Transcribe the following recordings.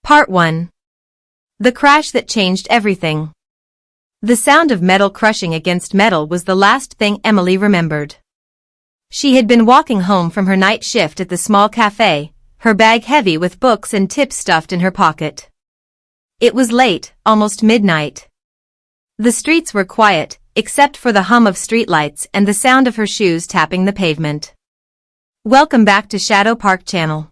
Part 1. The crash that changed everything. The sound of metal crushing against metal was the last thing Emily remembered. She had been walking home from her night shift at the small cafe, her bag heavy with books and tips stuffed in her pocket. It was late, almost midnight. The streets were quiet, except for the hum of streetlights and the sound of her shoes tapping the pavement. Welcome back to Shadow Park Channel.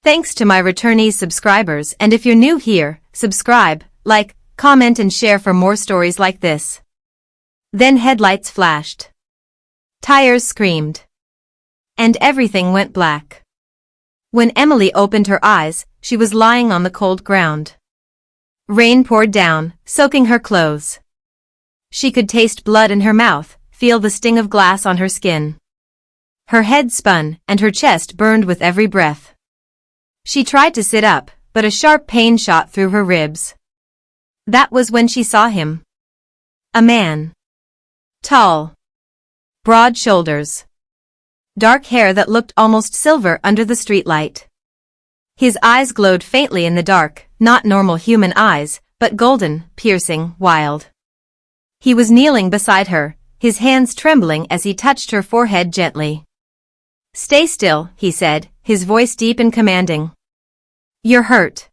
Thanks to my returnees subscribers, and if you're new here, subscribe, like, comment and share for more stories like this. Then headlights flashed. Tires screamed. And everything went black. When Emily opened her eyes, she was lying on the cold ground. Rain poured down, soaking her clothes. She could taste blood in her mouth, feel the sting of glass on her skin. Her head spun, and her chest burned with every breath. She tried to sit up, but a sharp pain shot through her ribs. That was when she saw him. A man. Tall. Broad shoulders. Dark hair that looked almost silver under the streetlight. His eyes glowed faintly in the dark, not normal human eyes, but golden, piercing, wild. He was kneeling beside her, his hands trembling as he touched her forehead gently. "Stay still," he said, his voice deep and commanding. "You're hurt."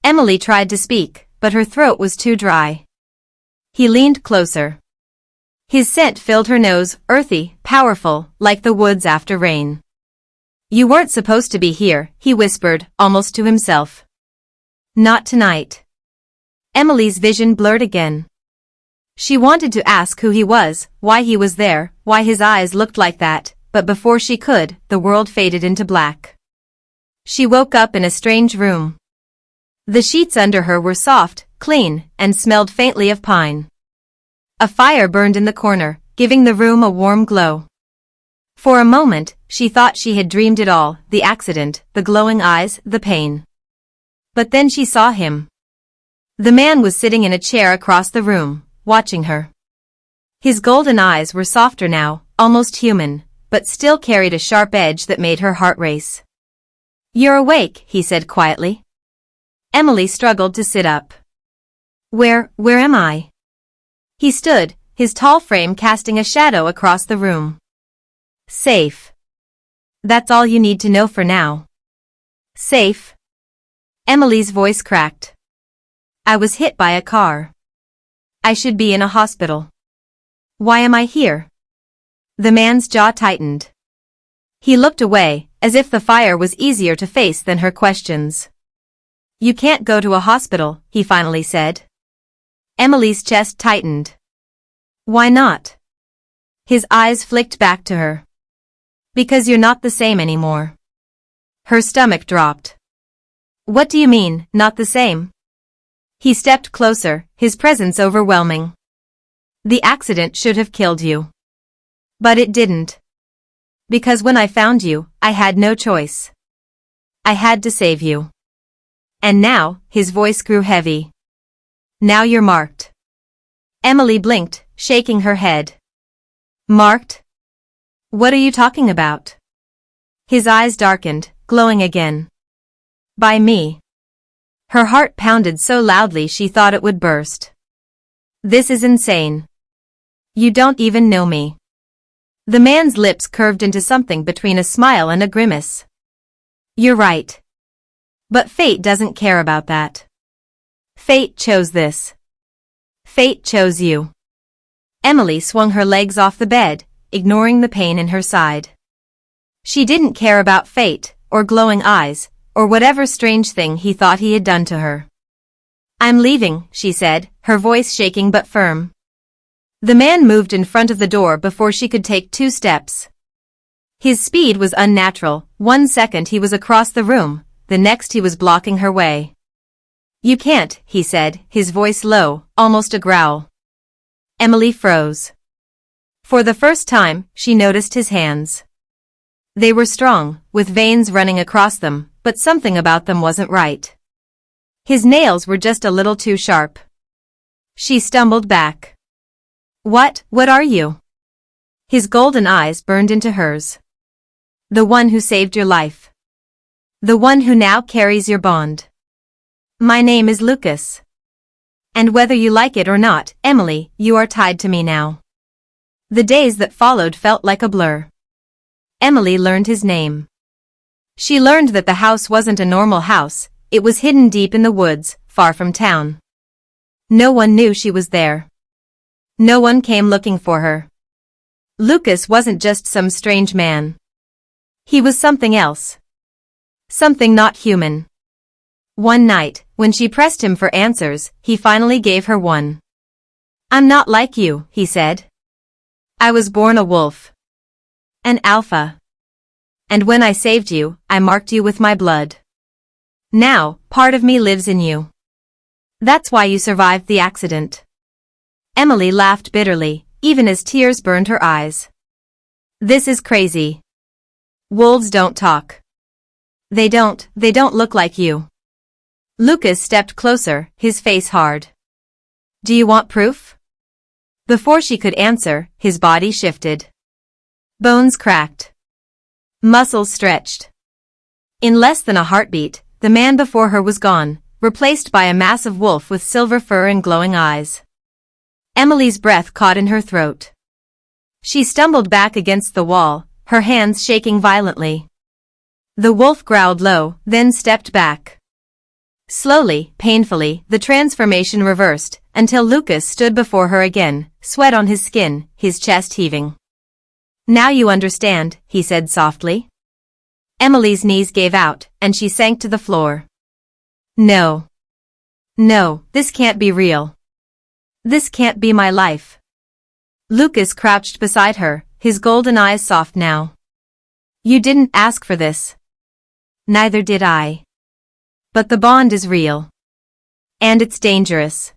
Emily tried to speak, but her throat was too dry. He leaned closer. His scent filled her nose, earthy, powerful, like the woods after rain. "You weren't supposed to be here," he whispered, almost to himself. "Not tonight." Emily's vision blurred again. She wanted to ask who he was, why he was there, why his eyes looked like that, but before she could, the world faded into black. She woke up in a strange room. The sheets under her were soft, clean, and smelled faintly of pine. A fire burned in the corner, giving the room a warm glow. For a moment, she thought she had dreamed it all, the accident, the glowing eyes, the pain. But then she saw him. The man was sitting in a chair across the room, watching her. His golden eyes were softer now, almost human, but still carried a sharp edge that made her heart race. "You're awake," he said quietly. Emily struggled to sit up. Where am I?" He stood, his tall frame casting a shadow across the room. "Safe. That's all you need to know for now." "Safe?" Emily's voice cracked. "I was hit by a car. I should be in a hospital. Why am I here?" The man's jaw tightened. He looked away, as if the fire was easier to face than her questions. "You can't go to a hospital," he finally said. Emily's chest tightened. "Why not?" His eyes flicked back to her. "Because you're not the same anymore." Her stomach dropped. "What do you mean, not the same?" He stepped closer, his presence overwhelming. "The accident should have killed you. But it didn't. Because when I found you, I had no choice. I had to save you. And now," his voice grew heavy. "Now you're marked." Emily blinked, shaking her head. "Marked? What are you talking about?" His eyes darkened, glowing again. "By me." Her heart pounded so loudly she thought it would burst. "This is insane. You don't even know me." The man's lips curved into something between a smile and a grimace. "You're right. But fate doesn't care about that. Fate chose this. Fate chose you." Emily swung her legs off the bed, ignoring the pain in her side. She didn't care about fate, or glowing eyes, or whatever strange thing he thought he had done to her. "I'm leaving," she said, her voice shaking but firm. The man moved in front of the door before she could take 2 steps. His speed was unnatural. 1 second he was across the room, the next he was blocking her way. "You can't," he said, his voice low, almost a growl. Emily froze. For the first time, she noticed his hands. They were strong, with veins running across them, but something about them wasn't right. His nails were just a little too sharp. She stumbled back. What are you?" His golden eyes burned into hers. "The one who saved your life. The one who now carries your bond." My name is Lucas. And whether you like it or not, Emily, you are tied to me now. The days that followed felt like a blur. Emily learned his name. She learned that the house wasn't a normal house, it was hidden deep in the woods, far from town. No one knew she was there. No one came looking for her. Lucas wasn't just some strange man. He was something else. Something not human. One night, when she pressed him for answers, he finally gave her one. I'm not like you, he said. I was born a wolf. An alpha. And when I saved you, I marked you with my blood. Now, part of me lives in you. That's why you survived the accident. Emily laughed bitterly, even as tears burned her eyes. This is crazy. Wolves don't talk. They don't look like you. Lucas stepped closer, his face hard. Do you want proof? Before she could answer, his body shifted. Bones cracked. Muscles stretched. In less than a heartbeat, the man before her was gone, replaced by a massive wolf with silver fur and glowing eyes. Emily's breath caught in her throat. She stumbled back against the wall, her hands shaking violently. The wolf growled low, then stepped back. Slowly, painfully, the transformation reversed, until Lucas stood before her again, sweat on his skin, his chest heaving. Now you understand, he said softly. Emily's knees gave out, and she sank to the floor. No. No, this can't be real. This can't be my life. Lucas crouched beside her, his golden eyes soft now. You didn't ask for this. Neither did I. But the bond is real. And it's dangerous.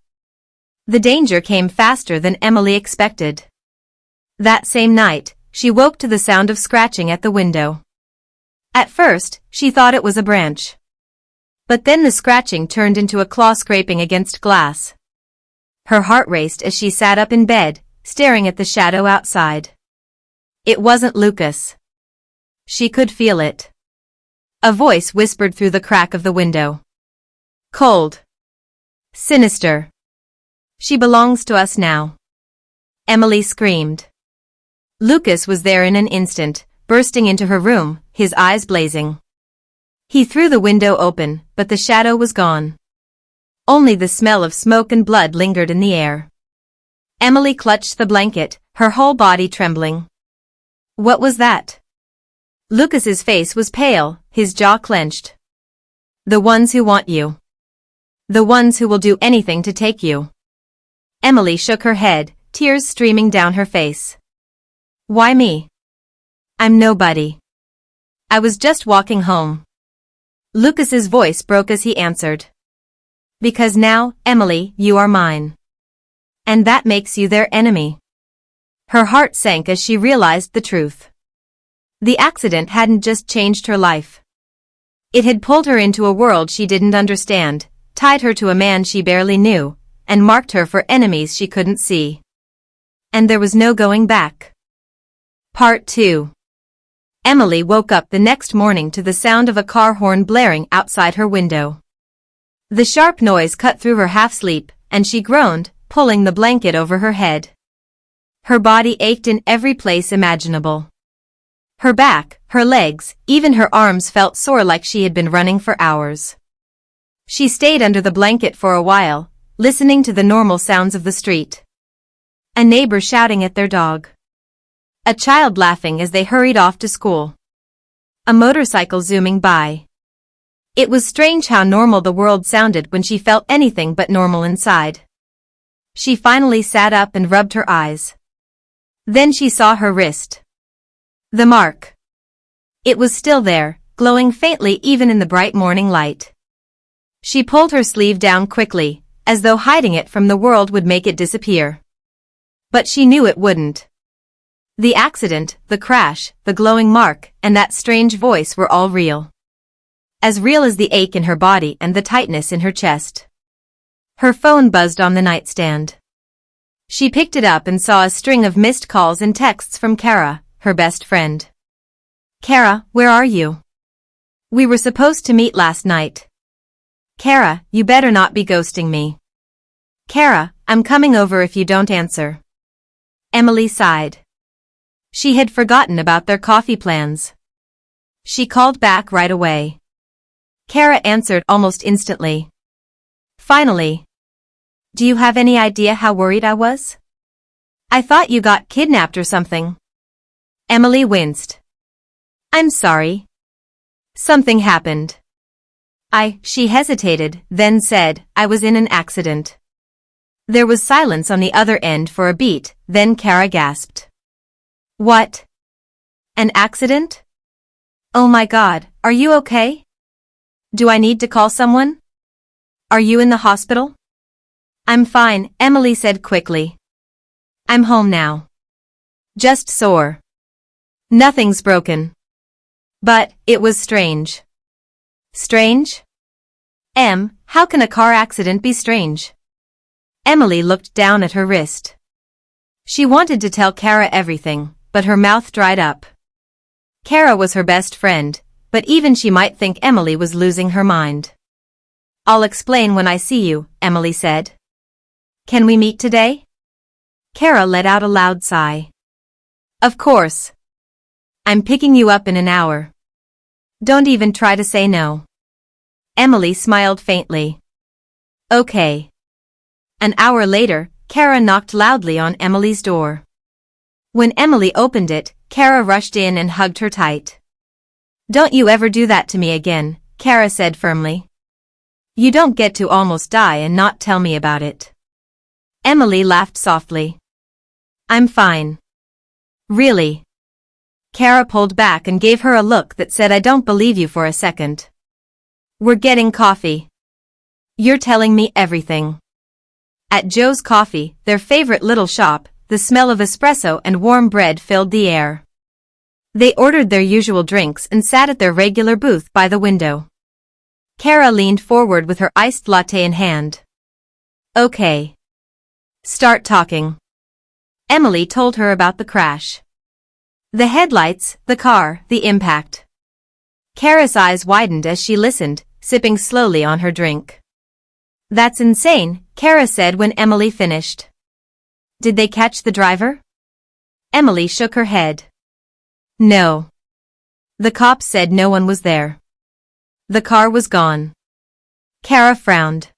The danger came faster than Emily expected. That same night, she woke to the sound of scratching at the window. At first, she thought it was a branch. But then the scratching turned into a claw scraping against glass. Her heart raced as she sat up in bed, staring at the shadow outside. It wasn't Lucas. She could feel it. A voice whispered through the crack of the window. Cold. Sinister. She belongs to us now. Emily screamed. Lucas was there in an instant, bursting into her room, his eyes blazing. He threw the window open, but the shadow was gone. Only the smell of smoke and blood lingered in the air. Emily clutched the blanket, her whole body trembling. What was that? Lucas's face was pale, his jaw clenched. The ones who want you. The ones who will do anything to take you. Emily shook her head, tears streaming down her face. Why me? I'm nobody. I was just walking home. Lucas's voice broke as he answered. Because now, Emily, you are mine. And that makes you their enemy. Her heart sank as she realized the truth. The accident hadn't just changed her life. It had pulled her into a world she didn't understand, tied her to a man she barely knew, and marked her for enemies she couldn't see. And there was no going back. Part 2. Emily woke up the next morning to the sound of a car horn blaring outside her window. The sharp noise cut through her half-sleep, and she groaned, pulling the blanket over her head. Her body ached in every place imaginable. Her back, her legs, even her arms felt sore like she had been running for hours. She stayed under the blanket for a while, listening to the normal sounds of the street. A neighbor shouting at their dog. A child laughing as they hurried off to school. A motorcycle zooming by. It was strange how normal the world sounded when she felt anything but normal inside. She finally sat up and rubbed her eyes. Then she saw her wrist. The mark. It was still there, glowing faintly even in the bright morning light. She pulled her sleeve down quickly, as though hiding it from the world would make it disappear. But she knew it wouldn't. The accident, the crash, the glowing mark, and that strange voice were all real. As real as the ache in her body and the tightness in her chest. Her phone buzzed on the nightstand. She picked it up and saw a string of missed calls and texts from Kara, her best friend. Kara, where are you? We were supposed to meet last night. Kara, you better not be ghosting me. Kara, I'm coming over if you don't answer. Emily sighed. She had forgotten about their coffee plans. She called back right away. Kara answered almost instantly. Finally. Do you have any idea how worried I was? I thought you got kidnapped or something. Emily winced. I'm sorry. Something happened. She hesitated, then said, I was in an accident. There was silence on the other end for a beat, then Kara gasped. What? An accident? Oh my God, are you okay? Do I need to call someone? Are you in the hospital? I'm fine, Emily said quickly. I'm home now. Just sore. Nothing's broken. But, it was strange. Strange? How can a car accident be strange? Emily looked down at her wrist. She wanted to tell Kara everything, but her mouth dried up. Kara was her best friend, but even she might think Emily was losing her mind. I'll explain when I see you, Emily said. Can we meet today? Kara let out a loud sigh. Of course. I'm picking you up in an hour. Don't even try to say no. Emily smiled faintly. Okay. An hour later, Kara knocked loudly on Emily's door. When Emily opened it, Kara rushed in and hugged her tight. Don't you ever do that to me again, Kara said firmly. You don't get to almost die and not tell me about it. Emily laughed softly. I'm fine. Really? Kara pulled back and gave her a look that said I don't believe you for a second. We're getting coffee. You're telling me everything. At Joe's Coffee, their favorite little shop, the smell of espresso and warm bread filled the air. They ordered their usual drinks and sat at their regular booth by the window. Kara leaned forward with her iced latte in hand. Okay. Start talking. Emily told her about the crash. The headlights, the car, the impact. Kara's eyes widened as she listened, sipping slowly on her drink. That's insane, Kara said when Emily finished. Did they catch the driver? Emily shook her head. No. The cops said no one was there. The car was gone. Kara frowned.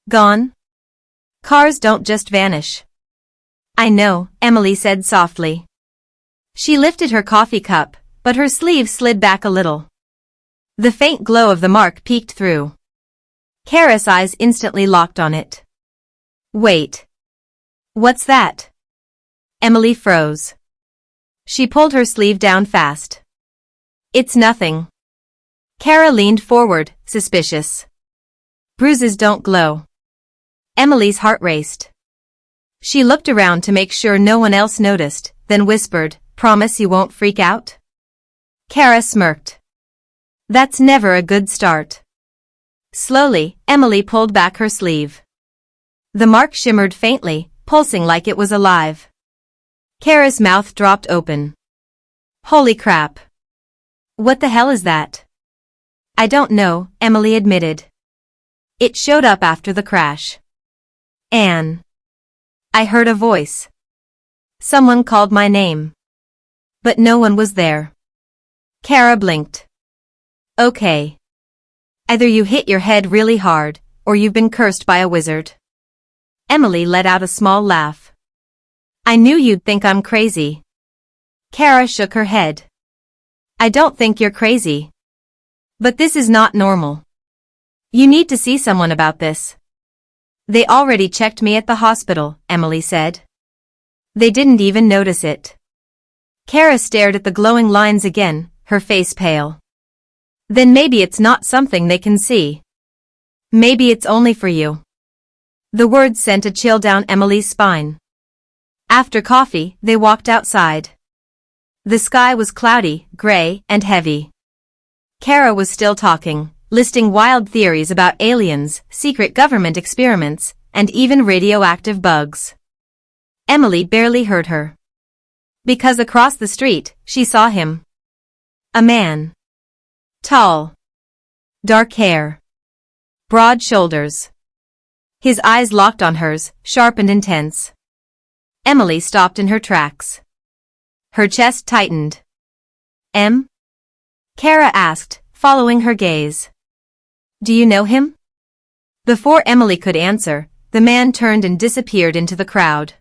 Gone? Cars don't just vanish. I know, Emily said softly. She lifted her coffee cup, but her sleeve slid back a little. The faint glow of the mark peeked through. Kara's eyes instantly locked on it. Wait. What's that? Emily froze. She pulled her sleeve down fast. It's nothing. Kara leaned forward, suspicious. Bruises don't glow. Emily's heart raced. She looked around to make sure no one else noticed, then whispered, Promise you won't freak out? Kara smirked. That's never a good start. Slowly, Emily pulled back her sleeve. The mark shimmered faintly, pulsing like it was alive. Kara's mouth dropped open. Holy crap. What the hell is that? I don't know, Emily admitted. It showed up after the crash. Anne. I heard a voice. Someone called my name. But no one was there. Kara blinked. Okay. Either you hit your head really hard, or you've been cursed by a wizard. Emily let out a small laugh. I knew you'd think I'm crazy. Kara shook her head. I don't think you're crazy. But this is not normal. You need to see someone about this. They already checked me at the hospital, Emily said. They didn't even notice it. Kara stared at the glowing lines again, her face pale. Then maybe it's not something they can see. Maybe it's only for you. The words sent a chill down Emily's spine. After coffee, they walked outside. The sky was cloudy, gray, and heavy. Kara was still talking, listing wild theories about aliens, secret government experiments, and even radioactive bugs. Emily barely heard her. Because across the street, she saw him. A man. Tall. Dark hair. broad shoulders. His eyes locked on hers, sharp and intense. Emily stopped in her tracks. Her chest tightened. "M?" Kara asked, following her gaze. "Do you know him?" Before Emily could answer, the man turned and disappeared into the crowd.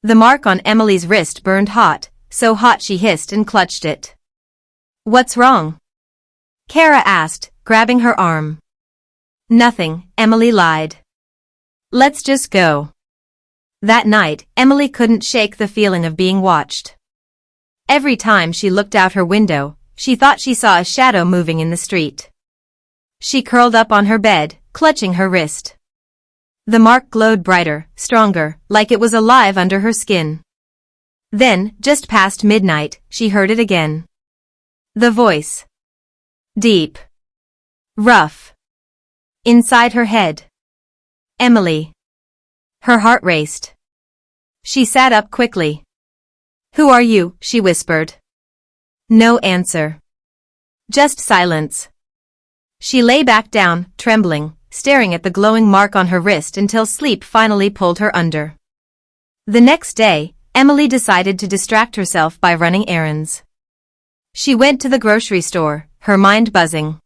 The mark on Emily's wrist burned hot, so hot she hissed and clutched it. "What's wrong?" Kara asked, grabbing her arm. "Nothing," Emily lied. "Let's just go." That night, Emily couldn't shake the feeling of being watched. Every time she looked out her window, she thought she saw a shadow moving in the street. She curled up on her bed, clutching her wrist. The mark glowed brighter, stronger, like it was alive under her skin. Then, just past midnight, she heard it again. The voice. Deep. Rough. Inside her head. Emily. Her heart raced. She sat up quickly. "Who are you?" she whispered. No answer. Just silence. She lay back down, trembling, staring at the glowing mark on her wrist until sleep finally pulled her under. The next day, Emily decided to distract herself by running errands. She went to the grocery store, her mind buzzing.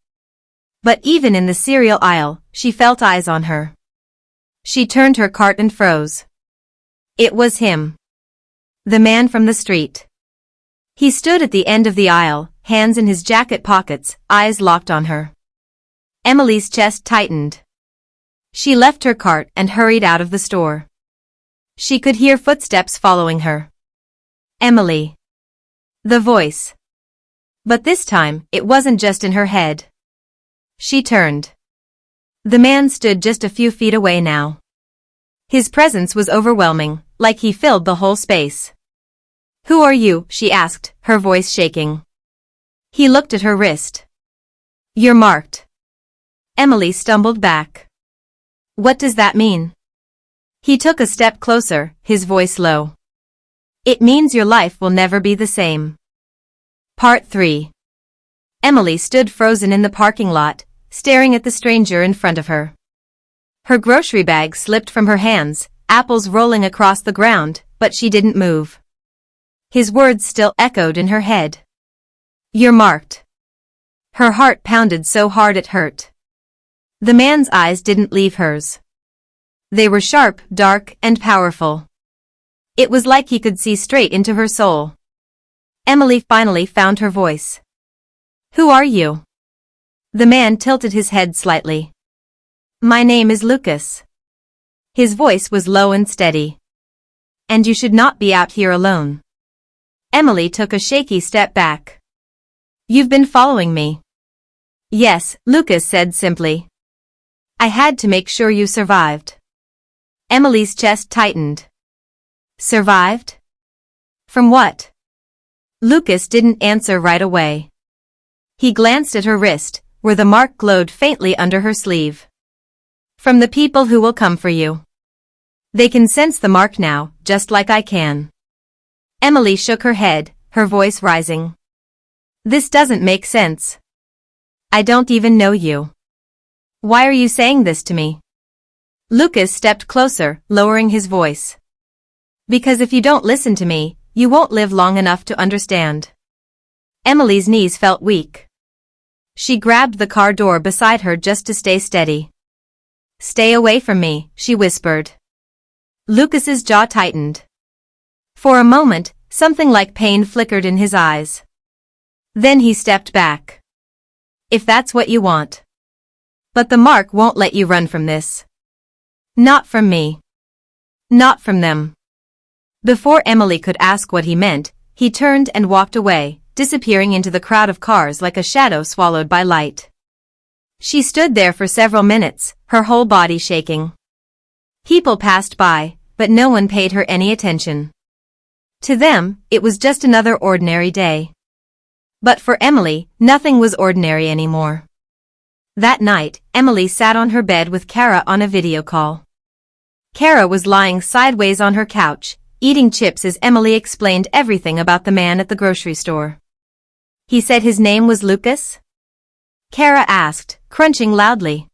But even in the cereal aisle, she felt eyes on her. She turned her cart and froze. It was him. The man from the street. He stood at the end of the aisle, hands in his jacket pockets, eyes locked on her. Emily's chest tightened. She left her cart and hurried out of the store. She could hear footsteps following her. Emily. The voice. But this time, it wasn't just in her head. She turned. The man stood just a few feet away now. His presence was overwhelming, like he filled the whole space. "Who are you?" she asked, her voice shaking. He looked at her wrist. "You're marked." Emily stumbled back. "What does that mean?" He took a step closer, his voice low. "It means your life will never be the same." Part 3. Emily stood frozen in the parking lot, staring at the stranger in front of her. Her grocery bag slipped from her hands, apples rolling across the ground, but she didn't move. His words still echoed in her head. "You're marked." Her heart pounded so hard it hurt. The man's eyes didn't leave hers. They were sharp, dark, and powerful. It was like he could see straight into her soul. Emily finally found her voice. "Who are you?" The man tilted his head slightly. "My name is Lucas." His voice was low and steady. "And you should not be out here alone." Emily took a shaky step back. "You've been following me." "Yes," Lucas said simply. "I had to make sure you survived." Emily's chest tightened. Survived? From what? Lucas didn't answer right away. He glanced at her wrist, where the mark glowed faintly under her sleeve. "From the people who will come for you. They can sense the mark now, just like I can." Emily shook her head, her voice rising. "This doesn't make sense. I don't even know you. Why are you saying this to me?" Lucas stepped closer, lowering his voice. "Because if you don't listen to me, you won't live long enough to understand." Emily's knees felt weak. She grabbed the car door beside her just to stay steady. "Stay away from me," she whispered. Lucas's jaw tightened. For a moment, something like pain flickered in his eyes. Then he stepped back. "If that's what you want. But the mark won't let you run from this. Not from me. Not from them." Before Emily could ask what he meant, he turned and walked away, disappearing into the crowd of cars like a shadow swallowed by light. She stood there for several minutes, her whole body shaking. People passed by, but no one paid her any attention. To them, it was just another ordinary day. But for Emily, nothing was ordinary anymore. That night, Emily sat on her bed with Kara on a video call. Kara was lying sideways on her couch, eating chips as Emily explained everything about the man at the grocery store. "He said his name was Lucas?" Kara asked, crunching loudly.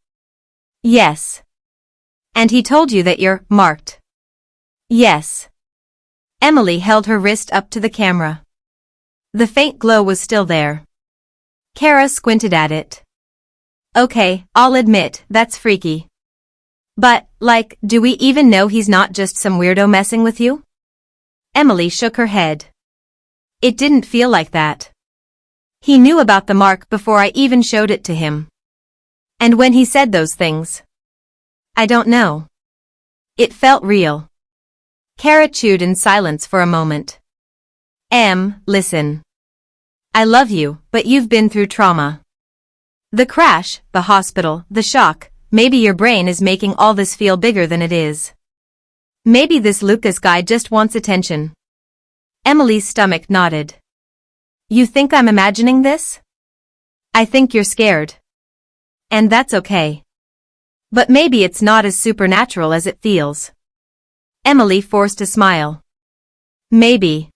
Yes. And he told you that you're marked? Yes. Emily held her wrist up to the camera. The faint glow was still there. Kara squinted at it. Okay, I'll admit, that's freaky. But, like, do we even know he's not just some weirdo messing with you? Emily shook her head. It didn't feel like that. He knew about the mark before I even showed it to him. And when he said those things, I don't know. It felt real. Kara chewed in silence for a moment. Listen. I love you, but you've been through trauma. The crash, the hospital, the shock, maybe your brain is making all this feel bigger than it is. Maybe this Lucas guy just wants attention. Emily's stomach nodded. You think I'm imagining this? I think you're scared. And that's okay. But maybe it's not as supernatural as it feels. Emily forced a smile. Maybe.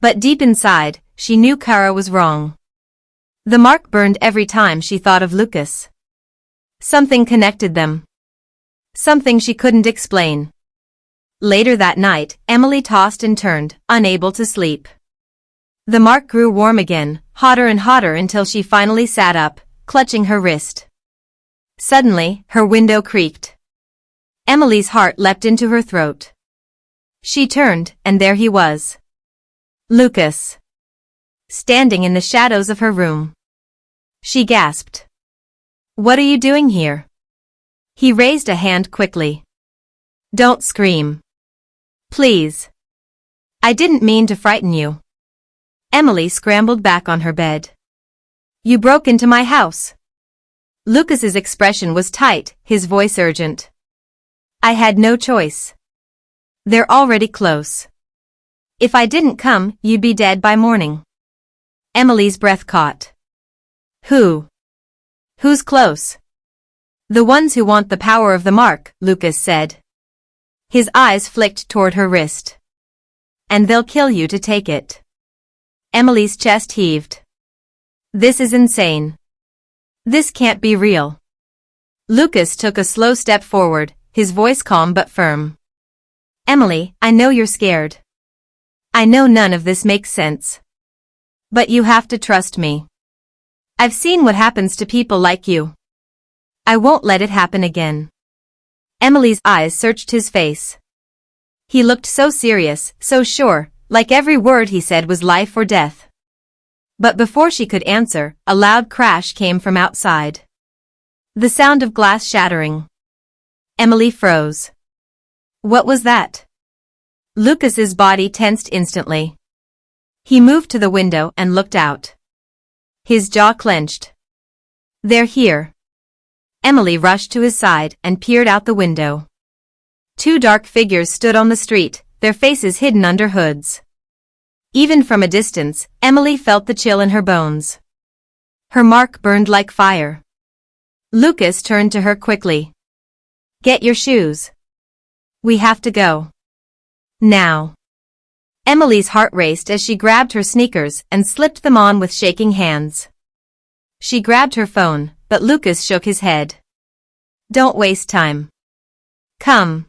But deep inside, she knew Kara was wrong. The mark burned every time she thought of Lucas. Something connected them. Something she couldn't explain. Later that night, Emily tossed and turned, unable to sleep. The mark grew warm again, hotter and hotter until she finally sat up, clutching her wrist. Suddenly, her window creaked. Emily's heart leapt into her throat. She turned, and there he was. Lucas. Standing in the shadows of her room. She gasped. What are you doing here? He raised a hand quickly. Don't scream. Please. I didn't mean to frighten you. Emily scrambled back on her bed. You broke into my house. Lucas's expression was tight, his voice urgent. I had no choice. They're already close. If I didn't come, you'd be dead by morning. Emily's breath caught. Who? Who's close? The ones who want the power of the mark, Lucas said. His eyes flicked toward her wrist. And they'll kill you to take it. Emily's chest heaved. This is insane. This can't be real. Lucas took a slow step forward, his voice calm but firm. Emily, I know you're scared. I know none of this makes sense. But you have to trust me. I've seen what happens to people like you. I won't let it happen again. Emily's eyes searched his face. He looked so serious, so sure, like every word he said was life or death. But before she could answer, a loud crash came from outside. The sound of glass shattering. Emily froze. What was that? Lucas's body tensed instantly. He moved to the window and looked out. His jaw clenched. They're here. Emily rushed to his side and peered out the window. Two dark figures stood on the street, their faces hidden under hoods. Even from a distance, Emily felt the chill in her bones. Her mark burned like fire. Lucas turned to her quickly. Get your shoes. We have to go. Now. Emily's heart raced as she grabbed her sneakers and slipped them on with shaking hands. She grabbed her phone, but Lucas shook his head. Don't waste time. Come.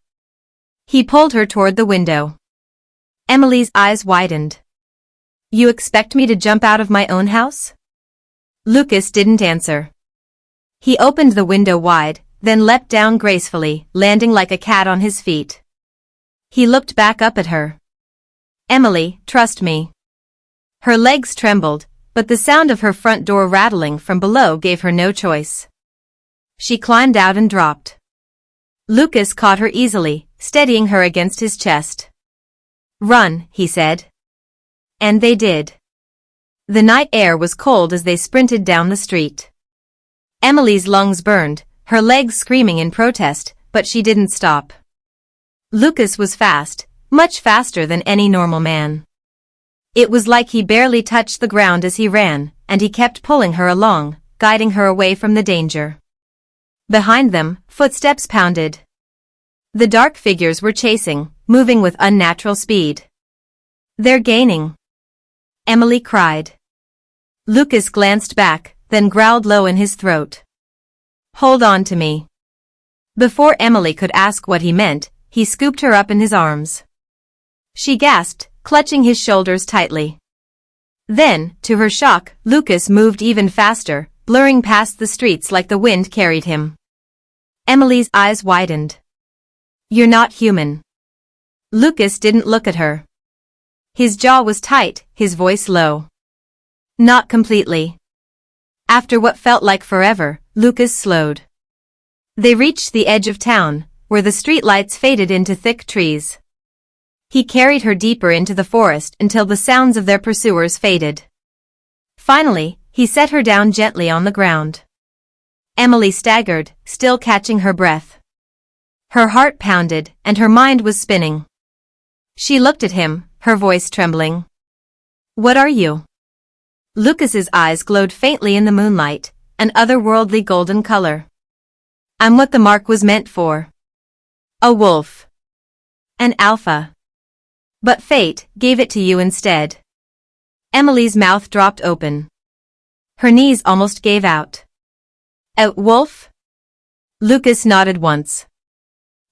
He pulled her toward the window. Emily's eyes widened. You expect me to jump out of my own house? Lucas didn't answer. He opened the window wide, then leapt down gracefully, landing like a cat on his feet. He looked back up at her. Emily, trust me. Her legs trembled, but the sound of her front door rattling from below gave her no choice. She climbed out and dropped. Lucas caught her easily, steadying her against his chest. Run, he said. And they did. The night air was cold as they sprinted down the street. Emily's lungs burned, her legs screaming in protest, but she didn't stop. Lucas was fast, much faster than any normal man. It was like he barely touched the ground as he ran, and he kept pulling her along, guiding her away from the danger. Behind them, footsteps pounded. The dark figures were chasing, moving with unnatural speed. They're gaining. Emily cried. Lucas glanced back, then growled low in his throat. Hold on to me. Before Emily could ask what he meant, he scooped her up in his arms. She gasped, clutching his shoulders tightly. Then, to her shock, Lucas moved even faster, blurring past the streets like the wind carried him. Emily's eyes widened. "You're not human." Lucas didn't look at her. His jaw was tight, his voice low. "Not completely." After what felt like forever, Lucas slowed. They reached the edge of town, where the streetlights faded into thick trees. He carried her deeper into the forest until the sounds of their pursuers faded. Finally, he set her down gently on the ground. Emily staggered, still catching her breath. Her heart pounded, and her mind was spinning. She looked at him, her voice trembling. "What are you?" Lucas's eyes glowed faintly in the moonlight, an otherworldly golden color. "I'm what the mark was meant for. A wolf. An alpha. But fate gave it to you instead." Emily's mouth dropped open. Her knees almost gave out. "A wolf?" Lucas nodded once.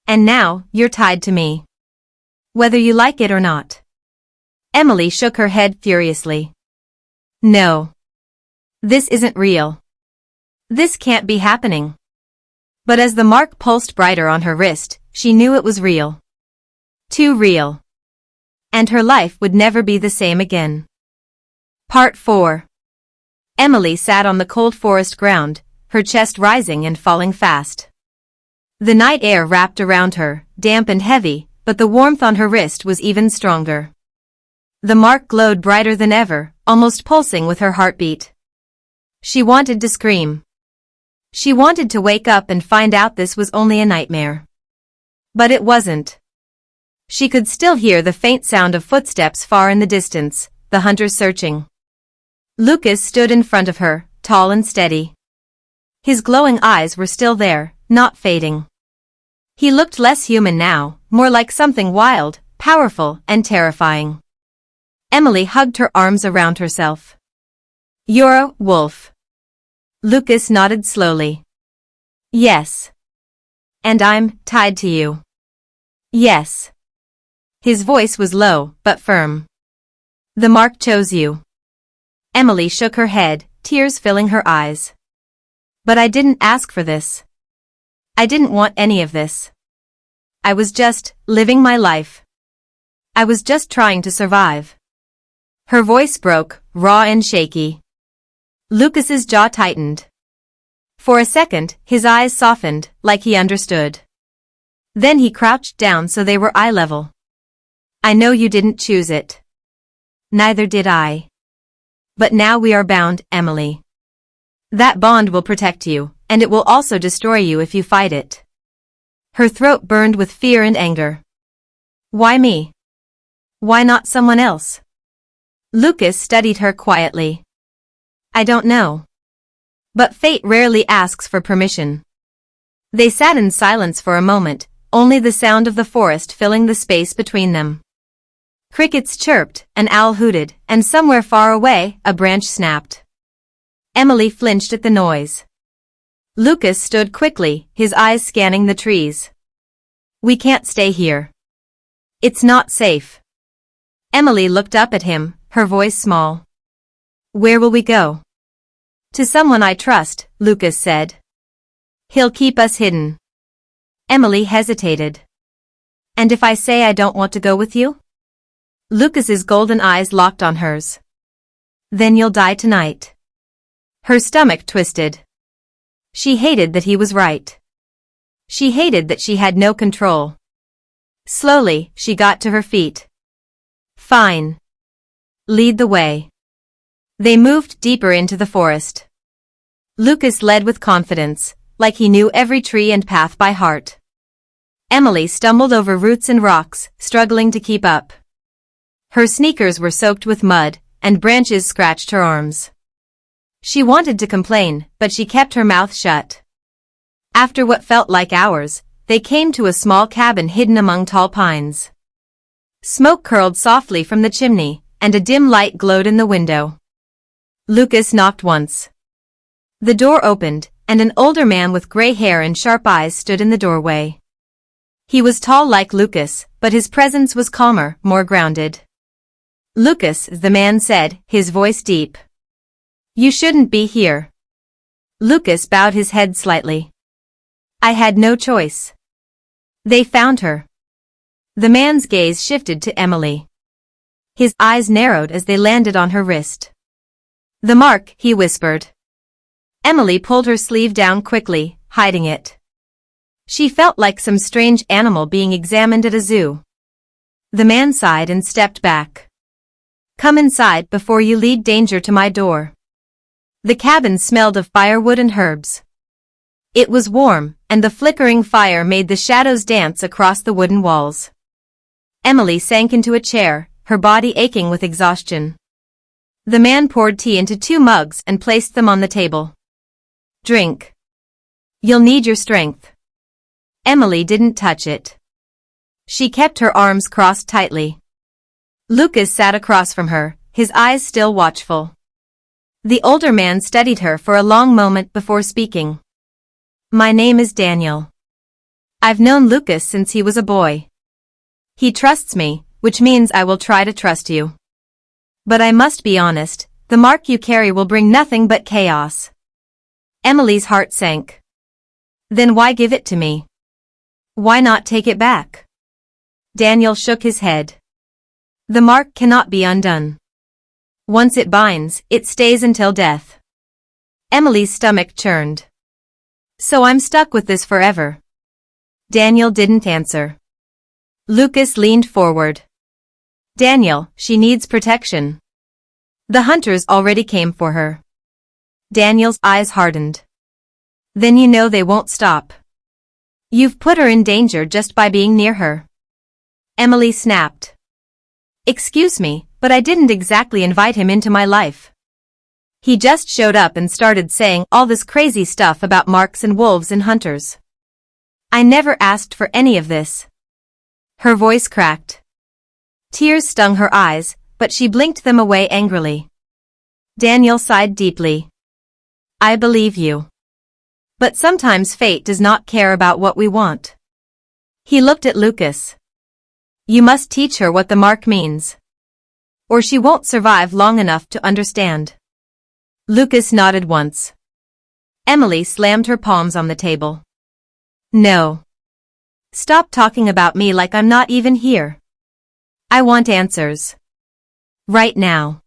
"And now, you're tied to me. Whether you like it or not." Emily shook her head furiously. "No. This isn't real. This can't be happening." But as the mark pulsed brighter on her wrist, she knew it was real. Too real. And her life would never be the same again. Part 4. Emily sat on the cold forest ground, her chest rising and falling fast. The night air wrapped around her, damp and heavy, but the warmth on her wrist was even stronger. The mark glowed brighter than ever, almost pulsing with her heartbeat. She wanted to scream. She wanted to wake up and find out this was only a nightmare. But it wasn't. She could still hear the faint sound of footsteps far in the distance, the hunters searching. Lucas stood in front of her, tall and steady. His glowing eyes were still there, not fading. He looked less human now, more like something wild, powerful, and terrifying. Emily hugged her arms around herself. "You're a wolf." Lucas nodded slowly. "Yes. And I'm tied to you." "Yes." His voice was low, but firm. "The mark chose you." Emily shook her head, tears filling her eyes. "But I didn't ask for this. I didn't want any of this. I was just living my life. I was just trying to survive." Her voice broke, raw and shaky. Lucas's jaw tightened. For a second, his eyes softened, like he understood. Then he crouched down so they were eye level. "I know you didn't choose it. Neither did I. But now we are bound, Emily. That bond will protect you, and it will also destroy you if you fight it." Her throat burned with fear and anger. "Why me? Why not someone else?" Lucas studied her quietly. "I don't know. But fate rarely asks for permission." They sat in silence for a moment, only the sound of the forest filling the space between them. Crickets chirped, an owl hooted, and somewhere far away, a branch snapped. Emily flinched at the noise. Lucas stood quickly, his eyes scanning the trees. "We can't stay here. It's not safe." Emily looked up at him, her voice small. "Where will we go?" "To someone I trust," Lucas said. "He'll keep us hidden." Emily hesitated. "And if I say I don't want to go with you?" Lucas's golden eyes locked on hers. "Then you'll die tonight." Her stomach twisted. She hated that he was right. She hated that she had no control. Slowly, she got to her feet. "Fine. Lead the way." They moved deeper into the forest. Lucas led with confidence, like he knew every tree and path by heart. Emily stumbled over roots and rocks, struggling to keep up. Her sneakers were soaked with mud, and branches scratched her arms. She wanted to complain, but she kept her mouth shut. After what felt like hours, they came to a small cabin hidden among tall pines. Smoke curled softly from the chimney, and a dim light glowed in the window. Lucas knocked once. The door opened, and an older man with gray hair and sharp eyes stood in the doorway. He was tall like Lucas, but his presence was calmer, more grounded. "Lucas," the man said, his voice deep. "You shouldn't be here." Lucas bowed his head slightly. "I had no choice. They found her." The man's gaze shifted to Emily. His eyes narrowed as they landed on her wrist. "The mark," he whispered. Emily pulled her sleeve down quickly, hiding it. She felt like some strange animal being examined at a zoo. The man sighed and stepped back. "Come inside before you lead danger to my door." The cabin smelled of firewood and herbs. It was warm, and the flickering fire made the shadows dance across the wooden walls. Emily sank into a chair, her body aching with exhaustion. The man poured tea into 2 mugs and placed them on the table. "Drink. You'll need your strength." Emily didn't touch it. She kept her arms crossed tightly. Lucas sat across from her, his eyes still watchful. The older man studied her for a long moment before speaking. "My name is Daniel. I've known Lucas since he was a boy. He trusts me, which means I will try to trust you. But I must be honest, the mark you carry will bring nothing but chaos." Emily's heart sank. "Then why give it to me? Why not take it back?" Daniel shook his head. "The mark cannot be undone. Once it binds, it stays until death." Emily's stomach churned. "So I'm stuck with this forever?" Daniel didn't answer. Lucas leaned forward. "Daniel, she needs protection. The hunters already came for her." Daniel's eyes hardened. "Then you know they won't stop. You've put her in danger just by being near her." Emily snapped. "Excuse me, but I didn't exactly invite him into my life. He just showed up and started saying all this crazy stuff about marks and wolves and hunters. I never asked for any of this." Her voice cracked. Tears stung her eyes, but she blinked them away angrily. Daniel sighed deeply. "I believe you. But sometimes fate does not care about what we want." He looked at Lucas. "You must teach her what the mark means, or she won't survive long enough to understand." Lucas nodded once. Emily slammed her palms on the table. "No. Stop talking about me like I'm not even here. I want answers. Right now."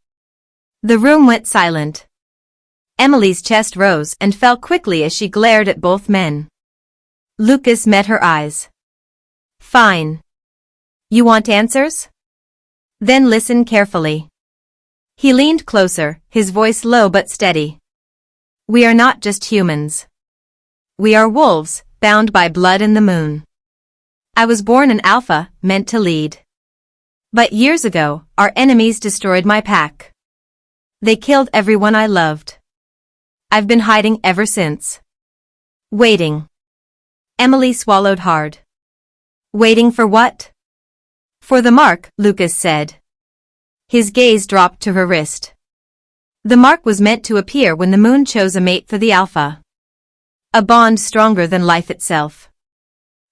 The room went silent. Emily's chest rose and fell quickly as she glared at both men. Lucas met her eyes. "Fine. You want answers? Then listen carefully." He leaned closer, his voice low but steady. "We are not just humans. We are wolves, bound by blood and the moon. I was born an alpha, meant to lead. But years ago, our enemies destroyed my pack. They killed everyone I loved. I've been hiding ever since. Waiting." Emily swallowed hard. "Waiting for what?" "For the mark," Lucas said. His gaze dropped to her wrist. The mark was meant to appear when the moon chose a mate for the alpha. A bond stronger than life itself.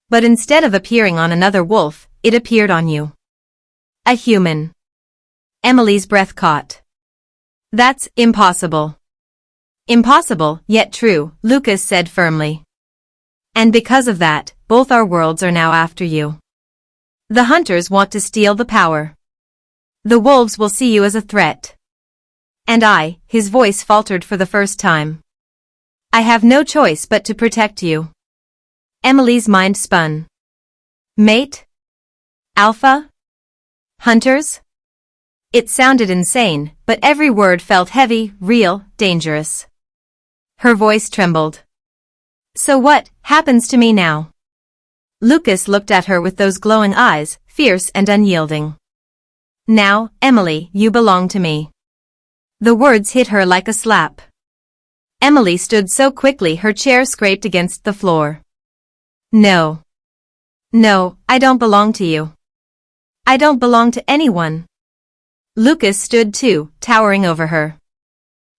But instead of appearing on another wolf, it appeared on you. A human. Emily's breath caught. "That's impossible." "Impossible, yet true," Lucas said firmly. "And because of that, both our worlds are now after you. The hunters want to steal the power. The wolves will see you as a threat. And I," his voice faltered for the first time. "I have no choice but to protect you." Emily's mind spun. Mate? Alpha? Hunters? It sounded insane, but every word felt heavy, real, dangerous. Her voice trembled. "So what happens to me now?" Lucas looked at her with those glowing eyes, fierce and unyielding. "Now, Emily, you belong to me." The words hit her like a slap. Emily stood so quickly her chair scraped against the floor. "No. No, I don't belong to you. I don't belong to anyone." Lucas stood too, towering over her.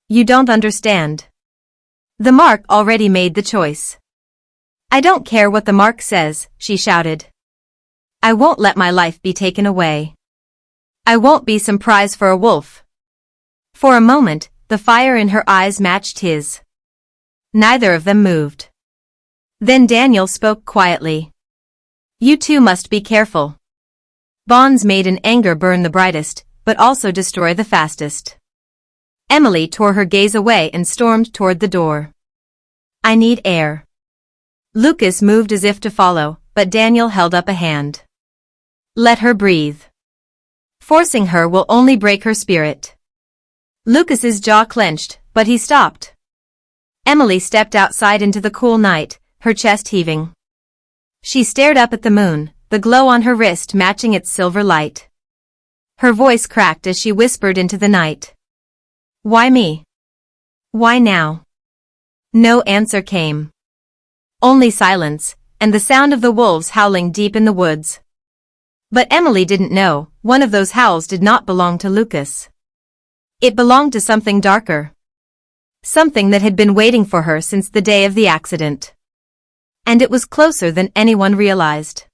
"You don't understand. The mark already made the choice. I don't care what the mark says, she shouted. I won't let my life be taken away. I won't be some prize for a wolf. For a moment, the fire in her eyes matched his. Neither of them moved. Then Daniel spoke quietly. You two must be careful. Bonds made in anger burn the brightest, but also destroy the fastest. Emily tore her gaze away and stormed toward the door. I need air. Lucas moved as if to follow, but Daniel held up a hand. Let her breathe. Forcing her will only break her spirit. Lucas's jaw clenched, but he stopped. Emily stepped outside into the cool night, her chest heaving. She stared up at the moon, the glow on her wrist matching its silver light. Her voice cracked as she whispered into the night. Why me? Why now? No answer came. Only silence, and the sound of the wolves howling deep in the woods. But Emily didn't know, one of those howls did not belong to Lucas. It belonged to something darker. Something that had been waiting for her since the day of the accident. And it was closer than anyone realized.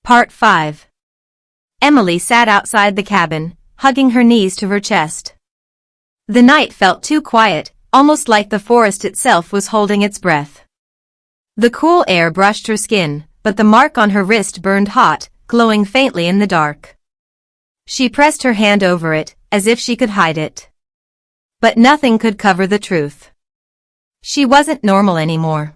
Part 5. Emily sat outside the cabin, hugging her knees to her chest. The night felt too quiet, almost like the forest itself was holding its breath. The cool air brushed her skin, but the mark on her wrist burned hot, glowing faintly in the dark. She pressed her hand over it, as if she could hide it. But nothing could cover the truth. She wasn't normal anymore.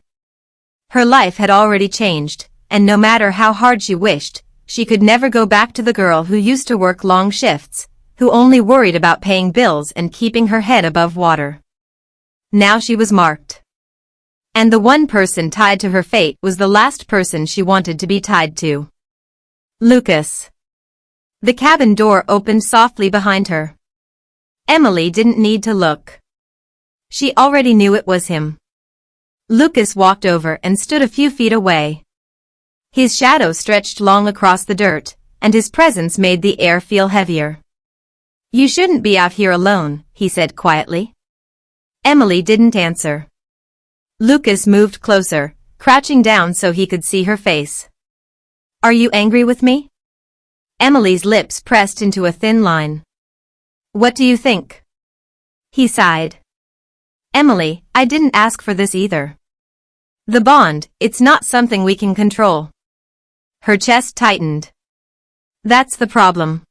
Her life had already changed, and no matter how hard she wished, she could never go back to the girl who used to work long shifts, who only worried about paying bills and keeping her head above water. Now she was marked. And the one person tied to her fate was the last person she wanted to be tied to. Lucas. The cabin door opened softly behind her. Emily didn't need to look. She already knew it was him. Lucas walked over and stood a few feet away. His shadow stretched long across the dirt, and his presence made the air feel heavier. You shouldn't be out here alone, he said quietly. Emily didn't answer. Lucas moved closer, crouching down so he could see her face. Are you angry with me? Emily's lips pressed into a thin line. What do you think? He sighed. Emily, I didn't ask for this either. The bond, it's not something we can control. Her chest tightened. That's the problem.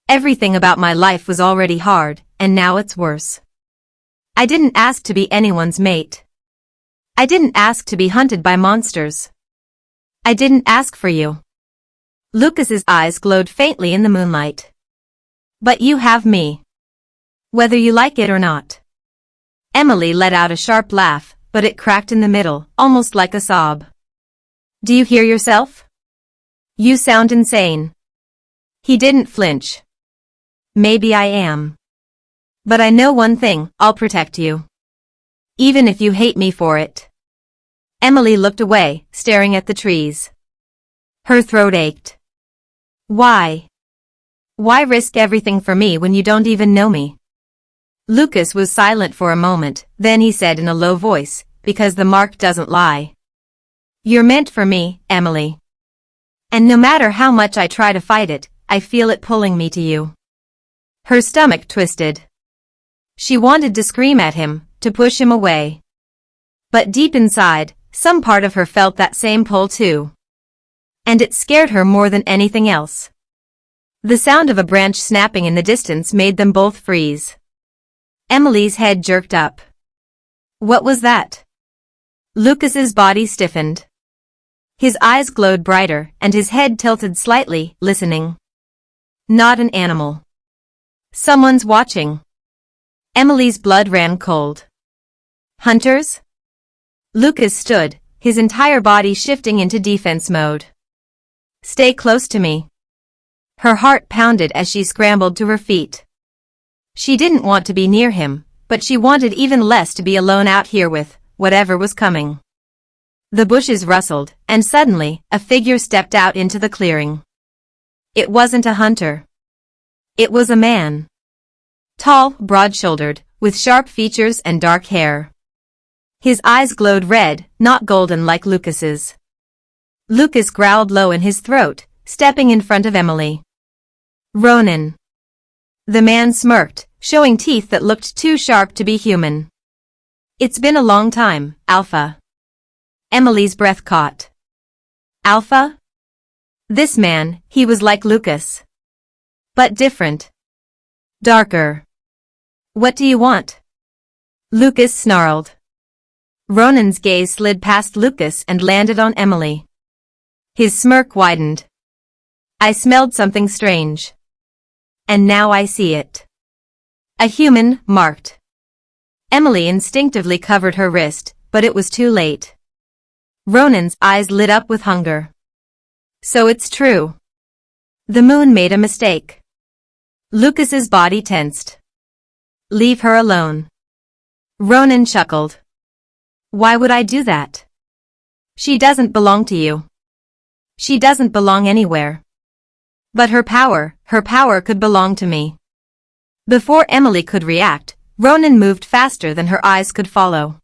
Everything about my life was already hard, and now it's worse. I didn't ask to be anyone's mate. I didn't ask to be hunted by monsters. I didn't ask for you. Lucas's eyes glowed faintly in the moonlight. But you have me. Whether you like it or not. Emily let out a sharp laugh, but it cracked in the middle, almost like a sob. Do you hear yourself? You sound insane. He didn't flinch. Maybe I am. But I know one thing, I'll protect you. Even if you hate me for it. Emily looked away, staring at the trees. Her throat ached. Why? Why risk everything for me when you don't even know me? Lucas was silent for a moment, then he said in a low voice, because the mark doesn't lie. You're meant for me, Emily. And no matter how much I try to fight it, I feel it pulling me to you. Her stomach twisted. She wanted to scream at him, to push him away. But deep inside, some part of her felt that same pull too. And it scared her more than anything else. The sound of a branch snapping in the distance made them both freeze. Emily's head jerked up. What was that? Lucas's body stiffened. His eyes glowed brighter, and his head tilted slightly, listening. Not an animal. Someone's watching. Emily's blood ran cold. Hunters? Lucas stood, his entire body shifting into defense mode. Stay close to me. Her heart pounded as she scrambled to her feet. She didn't want to be near him, but she wanted even less to be alone out here with whatever was coming. The bushes rustled, and suddenly, a figure stepped out into the clearing. It wasn't a hunter. It was a man. Tall, broad-shouldered, with sharp features and dark hair. His eyes glowed red, not golden like Lucas's. Lucas growled low in his throat, stepping in front of Emily. Ronan. The man smirked, showing teeth that looked too sharp to be human. It's been a long time, Alpha. Emily's breath caught. Alpha? This man, he was like Lucas. But different. Darker. What do you want? Lucas snarled. Ronan's gaze slid past Lucas and landed on Emily. His smirk widened. I smelled something strange. And now I see it. A human, marked. Emily instinctively covered her wrist, but it was too late. Ronan's eyes lit up with hunger. So it's true. The moon made a mistake. Lucas's body tensed. Leave her alone. Ronan chuckled. Why would I do that? She doesn't belong to you. She doesn't belong anywhere. But her power could belong to me. Before Emily could react, Ronan moved faster than her eyes could follow.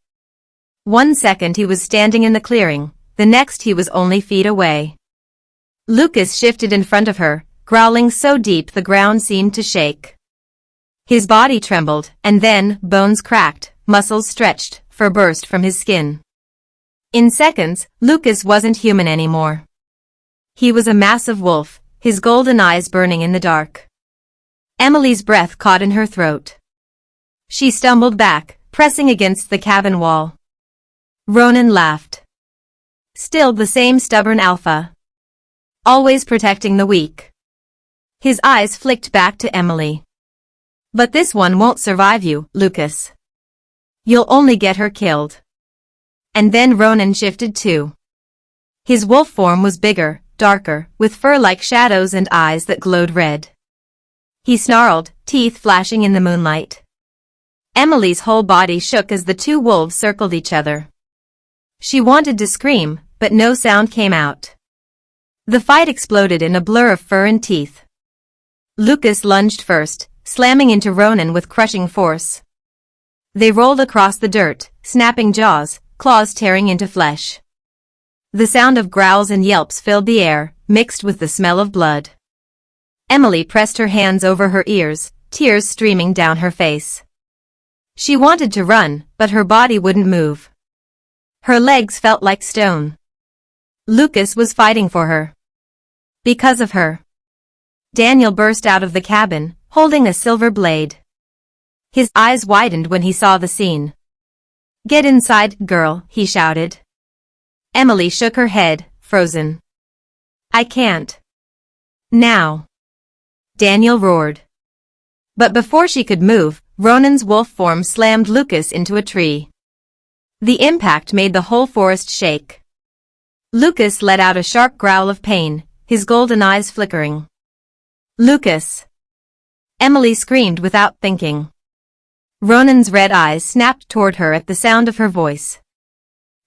1 second he was standing in the clearing, the next he was only feet away. Lucas shifted in front of her, growling so deep the ground seemed to shake. His body trembled, and then, bones cracked, muscles stretched, fur burst from his skin. In seconds, Lucas wasn't human anymore. He was a massive wolf, his golden eyes burning in the dark. Emily's breath caught in her throat. She stumbled back, pressing against the cabin wall. Ronan laughed. Still the same stubborn alpha. Always protecting the weak. His eyes flicked back to Emily. But this one won't survive you, Lucas. You'll only get her killed. And then Ronan shifted too. His wolf form was bigger, darker, with fur like shadows and eyes that glowed red. He snarled, teeth flashing in the moonlight. Emily's whole body shook as the two wolves circled each other. She wanted to scream, but no sound came out. The fight exploded in a blur of fur and teeth. Lucas lunged first, slamming into Ronan with crushing force. They rolled across the dirt, snapping jaws, claws tearing into flesh. The sound of growls and yelps filled the air, mixed with the smell of blood. Emily pressed her hands over her ears, tears streaming down her face. She wanted to run, but her body wouldn't move. Her legs felt like stone. Lucas was fighting for her. Because of her. Daniel burst out of the cabin, holding a silver blade. His eyes widened when he saw the scene. Get inside, girl, he shouted. Emily shook her head, frozen. I can't. Now. Daniel roared. But before she could move, Ronan's wolf form slammed Lucas into a tree. The impact made the whole forest shake. Lucas let out a sharp growl of pain, his golden eyes flickering. Lucas! Emily screamed without thinking. Ronan's red eyes snapped toward her at the sound of her voice.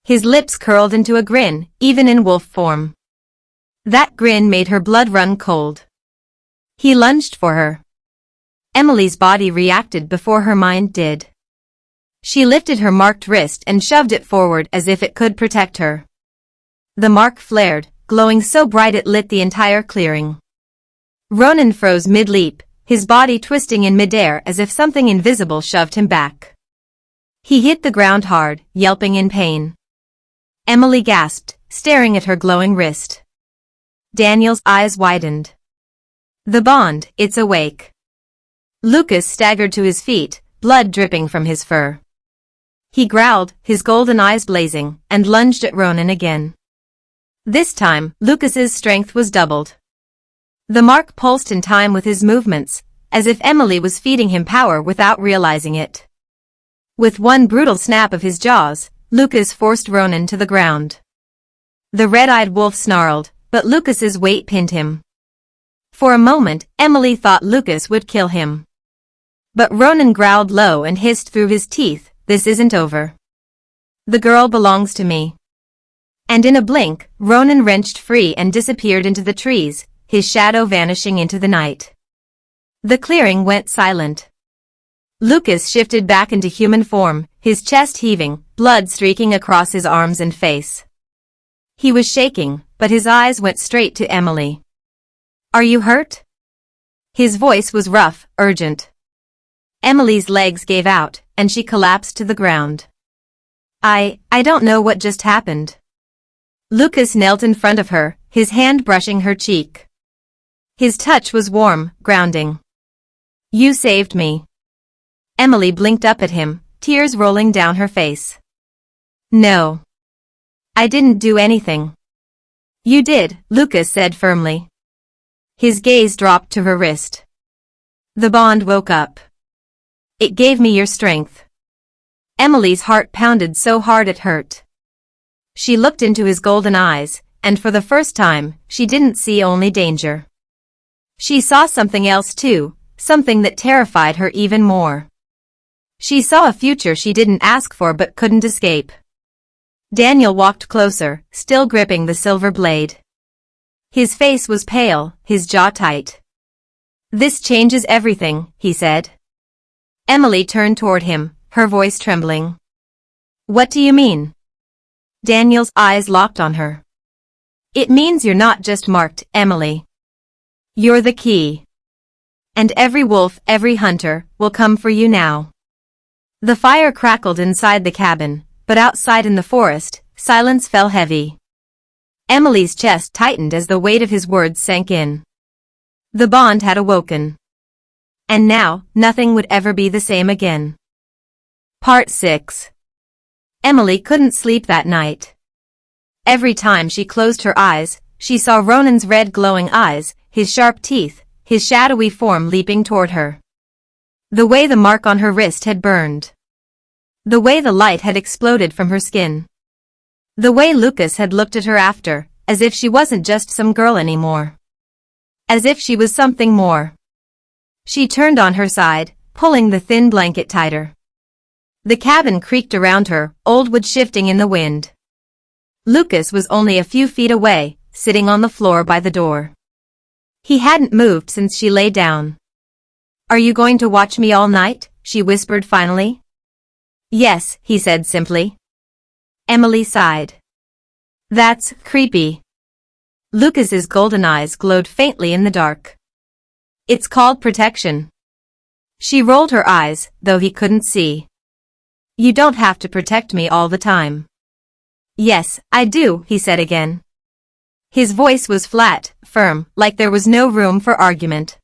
His lips curled into a grin, even in wolf form. That grin made her blood run cold. He lunged for her. Emily's body reacted before her mind did. She lifted her marked wrist and shoved it forward as if it could protect her. The mark flared, glowing so bright it lit the entire clearing. Ronan froze mid-leap, his body twisting in midair as if something invisible shoved him back. He hit the ground hard, yelping in pain. Emily gasped, staring at her glowing wrist. Daniel's eyes widened. The bond, it's awake. Lucas staggered to his feet, blood dripping from his fur. He growled, his golden eyes blazing, and lunged at Ronan again. This time, Lucas's strength was doubled. The mark pulsed in time with his movements, as if Emily was feeding him power without realizing it. With one brutal snap of his jaws, Lucas forced Ronan to the ground. The red-eyed wolf snarled, but Lucas's weight pinned him. For a moment, Emily thought Lucas would kill him. But Ronan growled low and hissed through his teeth, "This isn't over. The girl belongs to me." And in a blink, Ronan wrenched free and disappeared into the trees, his shadow vanishing into the night. The clearing went silent. Lucas shifted back into human form, his chest heaving, blood streaking across his arms and face. He was shaking, but his eyes went straight to Emily. "Are you hurt?" His voice was rough, urgent. Emily's legs gave out, and she collapsed to the ground. I don't know what just happened." Lucas knelt in front of her, his hand brushing her cheek. His touch was warm, grounding. "You saved me." Emily blinked up at him, tears rolling down her face. "No. I didn't do anything." "You did," Lucas said firmly. His gaze dropped to her wrist. "The bond woke up. It gave me your strength." Emily's heart pounded so hard it hurt. She looked into his golden eyes, and for the first time, she didn't see only danger. She saw something else too, something that terrified her even more. She saw a future she didn't ask for but couldn't escape. Daniel walked closer, still gripping the silver blade. His face was pale, his jaw tight. "This changes everything," he said. Emily turned toward him, her voice trembling. "What do you mean?" Daniel's eyes locked on her. "It means you're not just marked, Emily. You're the key. And every wolf, every hunter, will come for you now." The fire crackled inside the cabin, but outside in the forest, silence fell heavy. Emily's chest tightened as the weight of his words sank in. The bond had awoken. And now, nothing would ever be the same again. Part 6. Emily couldn't sleep that night. Every time she closed her eyes, she saw Ronan's red glowing eyes, his sharp teeth, his shadowy form leaping toward her. The way the mark on her wrist had burned. The way the light had exploded from her skin. The way Lucas had looked at her after, as if she wasn't just some girl anymore. As if she was something more. She turned on her side, pulling the thin blanket tighter. The cabin creaked around her, old wood shifting in the wind. Lucas was only a few feet away, sitting on the floor by the door. He hadn't moved since she lay down. "Are you going to watch me all night?" she whispered finally. "Yes," he said simply. Emily sighed. "That's creepy." Lucas's golden eyes glowed faintly in the dark. "It's called protection." She rolled her eyes, though he couldn't see. "You don't have to protect me all the time." "Yes, I do," he said again. His voice was flat, firm, like there was no room for argument.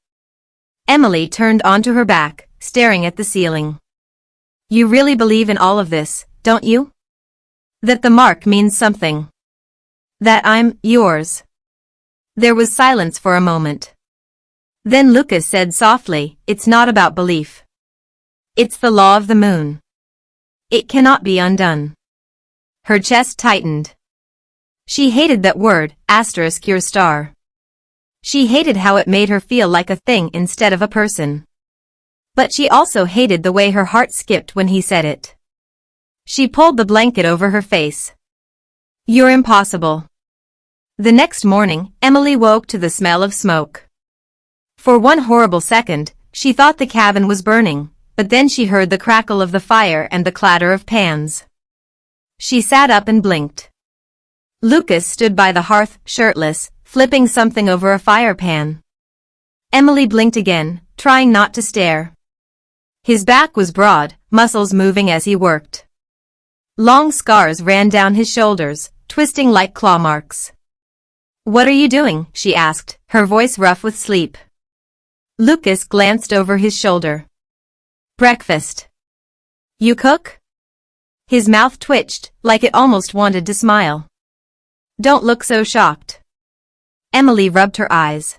Emily turned onto her back, staring at the ceiling. "You really believe in all of this, don't you? That the mark means something? That I'm yours?" There was silence for a moment. Then Lucas said softly, "It's not about belief. It's the law of the moon. It cannot be undone." Her chest tightened. She hated that word, your star. She hated how it made her feel like a thing instead of a person. But she also hated the way her heart skipped when he said it. She pulled the blanket over her face. "You're impossible." The next morning, Emily woke to the smell of smoke. For one horrible second, she thought the cabin was burning, but then she heard the crackle of the fire and the clatter of pans. She sat up and blinked. Lucas stood by the hearth, shirtless, flipping something over a fire pan. Emily blinked again, trying not to stare. His back was broad, muscles moving as he worked. Long scars ran down his shoulders, twisting like claw marks. "What are you doing?" she asked, her voice rough with sleep. Lucas glanced over his shoulder. "Breakfast." "You cook?" His mouth twitched, like it almost wanted to smile. "Don't look so shocked." Emily rubbed her eyes.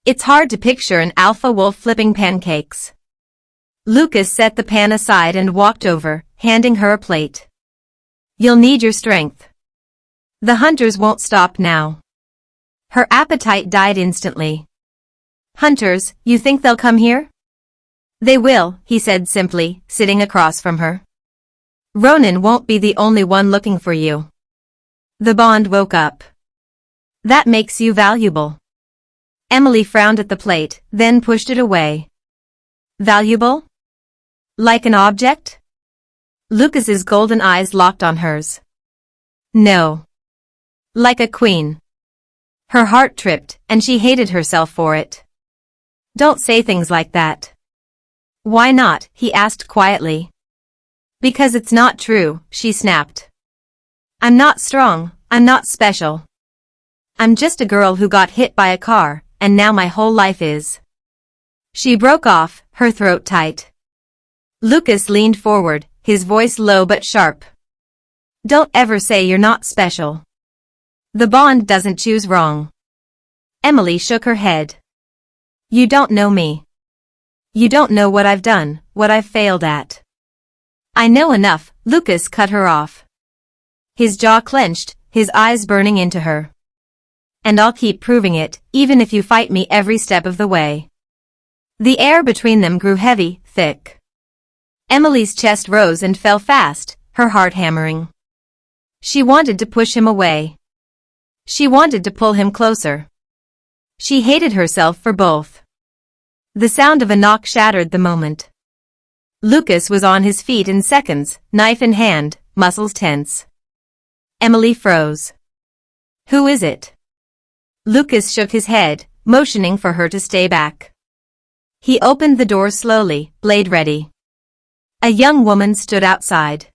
It's hard to picture an alpha wolf flipping pancakes. Lucas set the pan aside and walked over, handing her a plate. "You'll need your strength. The hunters won't stop now." Her appetite died instantly. "Hunters, you think they'll come here?" "They will," he said simply, sitting across from her. "Ronan won't be the only one looking for you." The bond woke up. "That makes you valuable." Emily frowned at the plate, then pushed it away. "Valuable?" Like an object? Lucas's golden eyes locked on hers. No. Like a queen. Her heart tripped, and she hated herself for it. Don't say things like that. Why not? He asked quietly. Because it's not true, she snapped. I'm not strong, I'm not special. I'm just a girl who got hit by a car, and now my whole life is. She broke off, her throat tight. Lucas leaned forward, his voice low but sharp. Don't ever say you're not special. The bond doesn't choose wrong. Emily shook her head. You don't know me. You don't know what I've done, what I've failed at. I know enough, Lucas cut her off. His jaw clenched, his eyes burning into her. And I'll keep proving it, even if you fight me every step of the way. The air between them grew heavy, thick. Emily's chest rose and fell fast, her heart hammering. She wanted to push him away. She wanted to pull him closer. She hated herself for both. The sound of a knock shattered the moment. Lucas was on his feet in seconds, knife in hand, muscles tense. Emily froze. Who is it? Lucas shook his head, motioning for her to stay back. He opened the door slowly, blade ready. A young woman stood outside.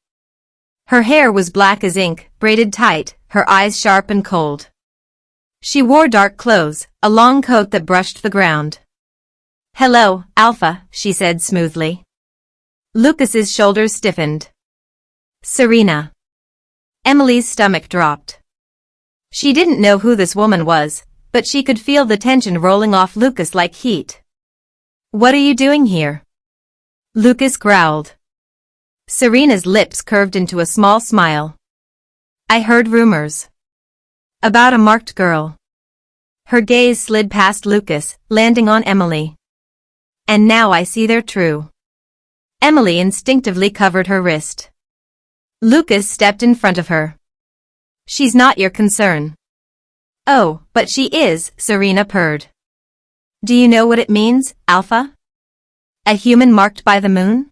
Her hair was black as ink, braided tight, her eyes sharp and cold. She wore dark clothes, a long coat that brushed the ground. Hello, Alpha, she said smoothly. Lucas's shoulders stiffened. Serena. Emily's stomach dropped. She didn't know who this woman was, but she could feel the tension rolling off Lucas like heat. What are you doing here? Lucas growled. Serena's lips curved into a small smile. I heard rumors. About a marked girl. Her gaze slid past Lucas, landing on Emily. And now I see they're true. Emily instinctively covered her wrist. Lucas stepped in front of her. She's not your concern. Oh, but she is, Serena purred. Do you know what it means, Alpha? A human marked by the moon?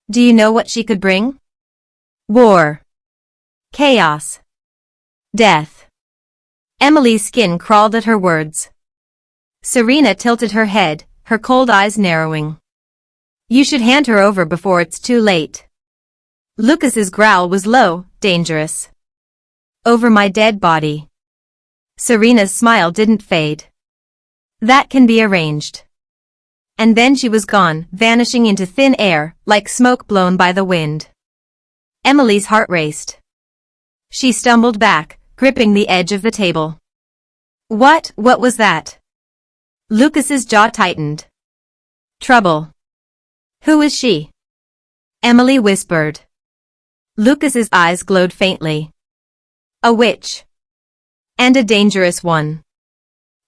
Do you know what she could bring? War. Chaos. Death. Emily's skin crawled at her words. Serena tilted her head, her cold eyes narrowing. You should hand her over before it's too late. Lucas's growl was low, dangerous. Over my dead body. Serena's smile didn't fade. That can be arranged. And then she was gone, vanishing into thin air, like smoke blown by the wind. Emily's heart raced. She stumbled back, gripping the edge of the table. What was that? Lucas's jaw tightened. Trouble. Who is she? Emily whispered. Lucas's eyes glowed faintly. A witch. And a dangerous one.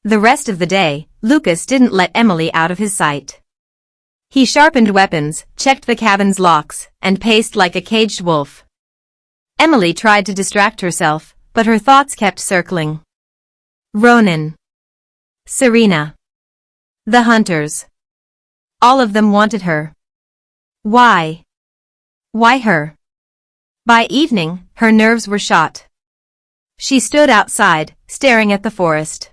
The rest of the day, Lucas didn't let Emily out of his sight. He sharpened weapons, checked the cabin's locks, and paced like a caged wolf. Emily tried to distract herself, but her thoughts kept circling. Ronan. Serena. The hunters. All of them wanted her. Why? Why her? By evening, her nerves were shot. She stood outside, staring at the forest.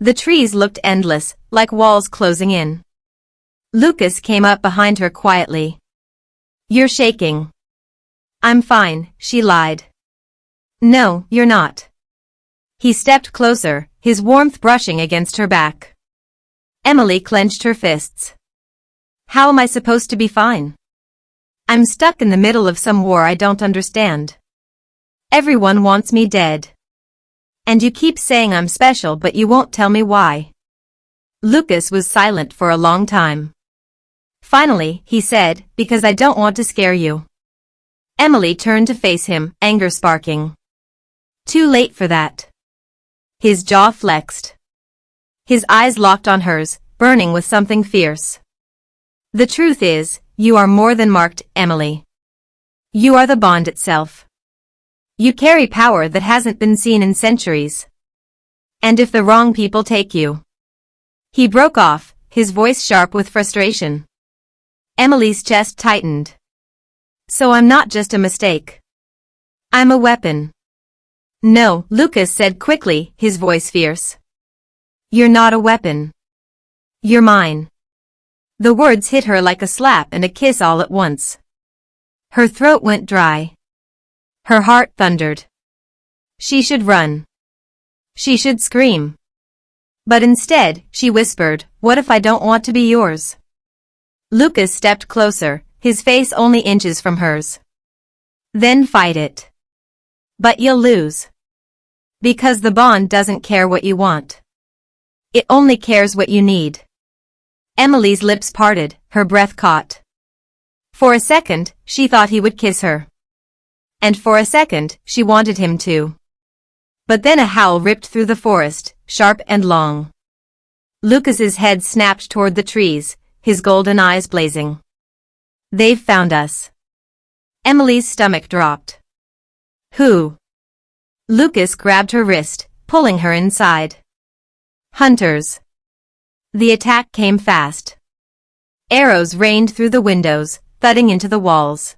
The trees looked endless, like walls closing in. Lucas came up behind her quietly. You're shaking. I'm fine, she lied. No, you're not. He stepped closer, his warmth brushing against her back. Emily clenched her fists. How am I supposed to be fine? I'm stuck in the middle of some war I don't understand. Everyone wants me dead. And you keep saying I'm special but you won't tell me why. Lucas was silent for a long time. Finally, he said, because I don't want to scare you. Emily turned to face him, anger sparking. Too late for that. His jaw flexed. His eyes locked on hers, burning with something fierce. The truth is, you are more than marked, Emily. You are the bond itself. You carry power that hasn't been seen in centuries. And if the wrong people take you. He broke off, his voice sharp with frustration. Emily's chest tightened. So I'm not just a mistake. I'm a weapon. No, Lucas said quickly, his voice fierce. You're not a weapon. You're mine. The words hit her like a slap and a kiss all at once. Her throat went dry. Her heart thundered. She should run. She should scream. But instead, she whispered, "What if I don't want to be yours?" Lucas stepped closer, his face only inches from hers. Then fight it. But you'll lose. Because the bond doesn't care what you want. It only cares what you need. Emily's lips parted, her breath caught. For a second, she thought he would kiss her. And for a second, she wanted him to. But then a howl ripped through the forest, sharp and long. Lucas's head snapped toward the trees, his golden eyes blazing. They've found us. Emily's stomach dropped. Who? Lucas grabbed her wrist, pulling her inside. Hunters. The attack came fast. Arrows rained through the windows, thudding into the walls.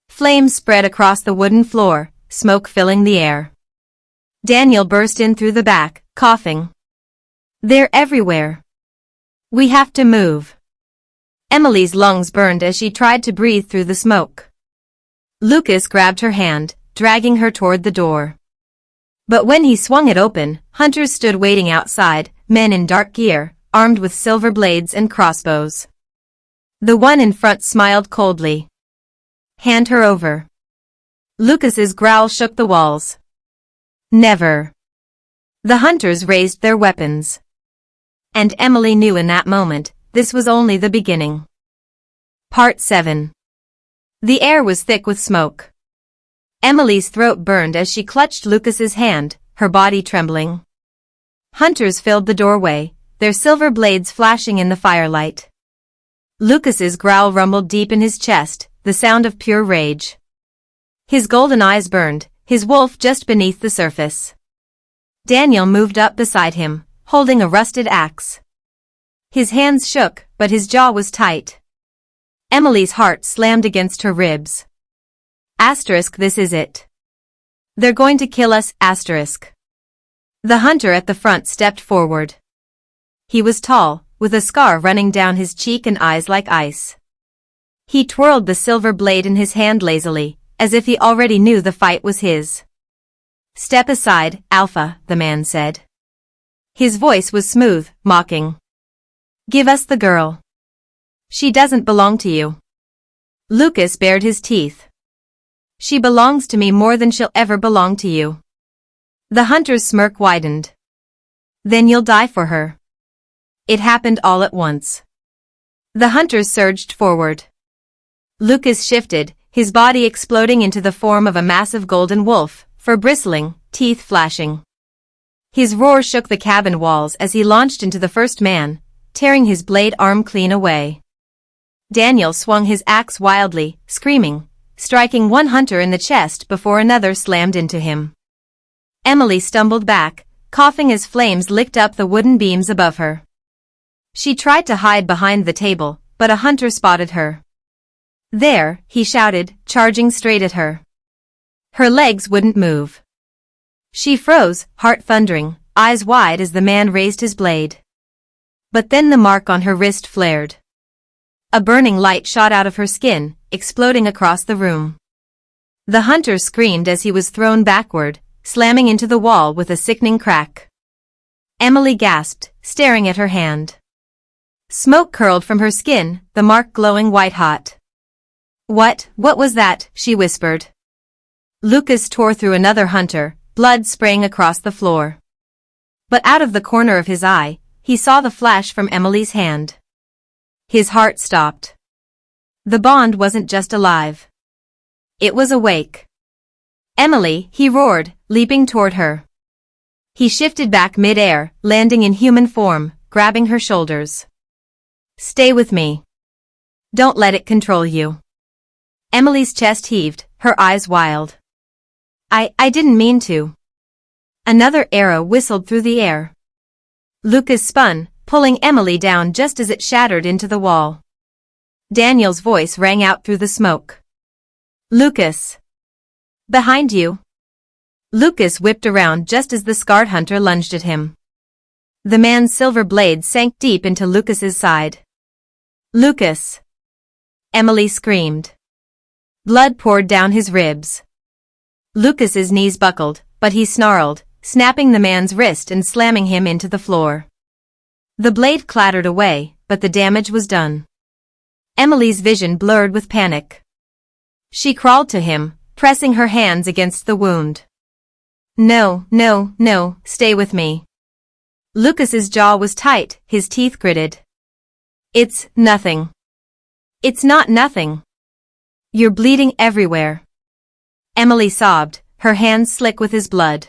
Flames spread across the wooden floor, smoke filling the air. Daniel burst in through the back, coughing. They're everywhere. We have to move. Emily's lungs burned as she tried to breathe through the smoke. Lucas grabbed her hand, dragging her toward the door. But when he swung it open, hunters stood waiting outside, men in dark gear, armed with silver blades and crossbows. The one in front smiled coldly. Hand her over. Lucas's growl shook the walls. Never. The hunters raised their weapons. And Emily knew in that moment, this was only the beginning. Part 7. The air was thick with smoke. Emily's throat burned as she clutched Lucas's hand, her body trembling. Hunters filled the doorway, their silver blades flashing in the firelight. Lucas's growl rumbled deep in his chest, the sound of pure rage. His golden eyes burned, his wolf just beneath the surface. Daniel moved up beside him, holding a rusted axe. His hands shook, but his jaw was tight. Emily's heart slammed against her ribs. Asterisk, this is it. They're going to kill us, asterisk. The hunter at the front stepped forward. He was tall, with a scar running down his cheek and eyes like ice. He twirled the silver blade in his hand lazily, as if he already knew the fight was his. Step aside, Alpha, the man said. His voice was smooth, mocking. Give us the girl. She doesn't belong to you. Lucas bared his teeth. She belongs to me more than she'll ever belong to you. The hunter's smirk widened. Then you'll die for her. It happened all at once. The hunters surged forward. Lucas shifted, his body exploding into the form of a massive golden wolf, fur bristling, teeth flashing. His roar shook the cabin walls as he launched into the first man, tearing his blade arm clean away. Daniel swung his axe wildly, screaming, striking one hunter in the chest before another slammed into him. Emily stumbled back, coughing as flames licked up the wooden beams above her. She tried to hide behind the table, but a hunter spotted her. There, he shouted, charging straight at her. Her legs wouldn't move. She froze, heart thundering, eyes wide as the man raised his blade. But then the mark on her wrist flared. A burning light shot out of her skin, exploding across the room. The hunter screamed as he was thrown backward, slamming into the wall with a sickening crack. Emily gasped, staring at her hand. Smoke curled from her skin, the mark glowing white-hot. What was that? She whispered. Lucas tore through another hunter, blood spraying across the floor. But out of the corner of his eye, he saw the flash from Emily's hand. His heart stopped. The bond wasn't just alive. It was awake. Emily, he roared, leaping toward her. He shifted back mid-air, landing in human form, grabbing her shoulders. Stay with me. Don't let it control you. Emily's chest heaved, her eyes wild. I didn't mean to. Another arrow whistled through the air. Lucas spun, pulling Emily down just as it shattered into the wall. Daniel's voice rang out through the smoke. Lucas. Behind you. Lucas whipped around just as the scarred hunter lunged at him. The man's silver blade sank deep into Lucas's side. Lucas. Emily screamed. Blood poured down his ribs. Lucas's knees buckled, but he snarled, snapping the man's wrist and slamming him into the floor. The blade clattered away, but the damage was done. Emily's vision blurred with panic. She crawled to him, pressing her hands against the wound. No, no, no, stay with me. Lucas's jaw was tight, his teeth gritted. It's nothing. It's not nothing. You're bleeding everywhere. Emily sobbed, her hands slick with his blood.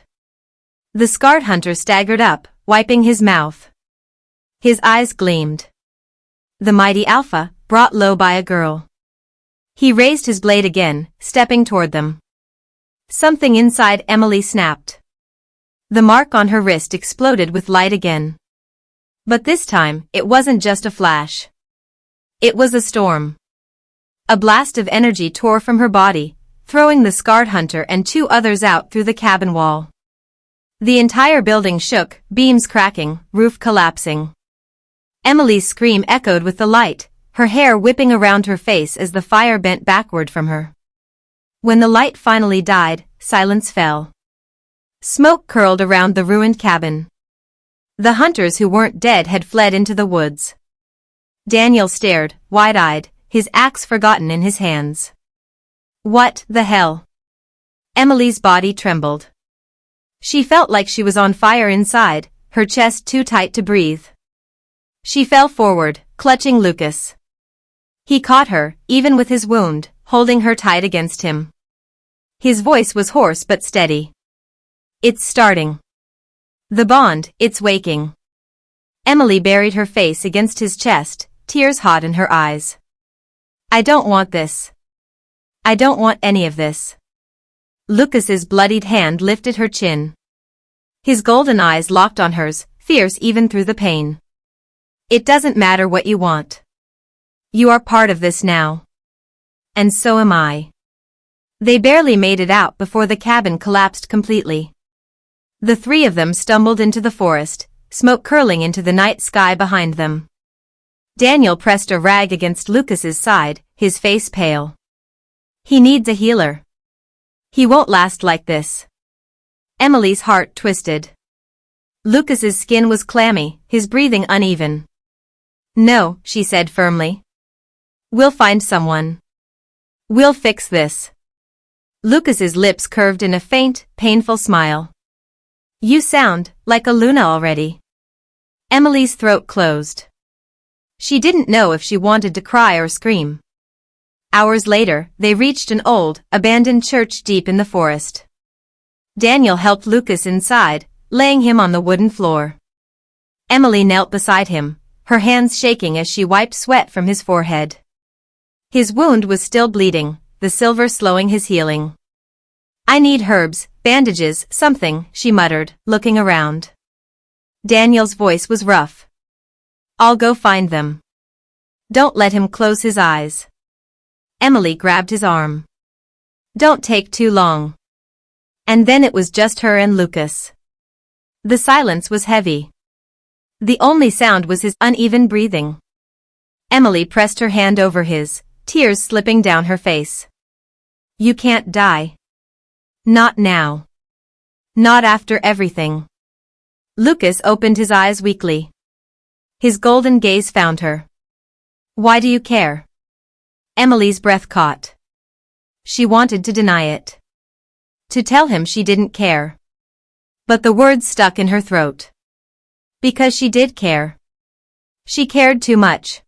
The scarred hunter staggered up, wiping his mouth. His eyes gleamed. The mighty Alpha, brought low by a girl. He raised his blade again, stepping toward them. Something inside Emily snapped. The mark on her wrist exploded with light again. But this time, it wasn't just a flash. It was a storm. A blast of energy tore from her body, throwing the scarred hunter and two others out through the cabin wall. The entire building shook, beams cracking, roof collapsing. Emily's scream echoed with the light, her hair whipping around her face as the fire bent backward from her. When the light finally died, silence fell. Smoke curled around the ruined cabin. The hunters who weren't dead had fled into the woods. Daniel stared, wide-eyed, his axe forgotten in his hands. What the hell? Emily's body trembled. She felt like she was on fire inside, her chest too tight to breathe. She fell forward, clutching Lucas. He caught her, even with his wound, holding her tight against him. His voice was hoarse but steady. It's starting. The bond, it's waking. Emily buried her face against his chest, tears hot in her eyes. I don't want this. I don't want any of this. Lucas's bloodied hand lifted her chin. His golden eyes locked on hers, fierce even through the pain. It doesn't matter what you want. You are part of this now. And so am I. They barely made it out before the cabin collapsed completely. The three of them stumbled into the forest, smoke curling into the night sky behind them. Daniel pressed a rag against Lucas's side, his face pale. He needs a healer. He won't last like this. Emily's heart twisted. Lucas's skin was clammy, his breathing uneven. No, she said firmly. We'll find someone. We'll fix this. Lucas's lips curved in a faint, painful smile. You sound like a Luna already. Emily's throat closed. She didn't know if she wanted to cry or scream. Hours later, they reached an old, abandoned church deep in the forest. Daniel helped Lucas inside, laying him on the wooden floor. Emily knelt beside him, her hands shaking as she wiped sweat from his forehead. His wound was still bleeding, the silver slowing his healing. I need herbs, bandages, something, she muttered, looking around. Daniel's voice was rough. I'll go find them. Don't let him close his eyes. Emily grabbed his arm. Don't take too long. And then it was just her and Lucas. The silence was heavy. The only sound was his uneven breathing. Emily pressed her hand over his, tears slipping down her face. You can't die. Not now. Not after everything. Lucas opened his eyes weakly. His golden gaze found her. Why do you care? Emily's breath caught. She wanted to deny it. To tell him she didn't care. But the words stuck in her throat. Because she did care. She cared too much.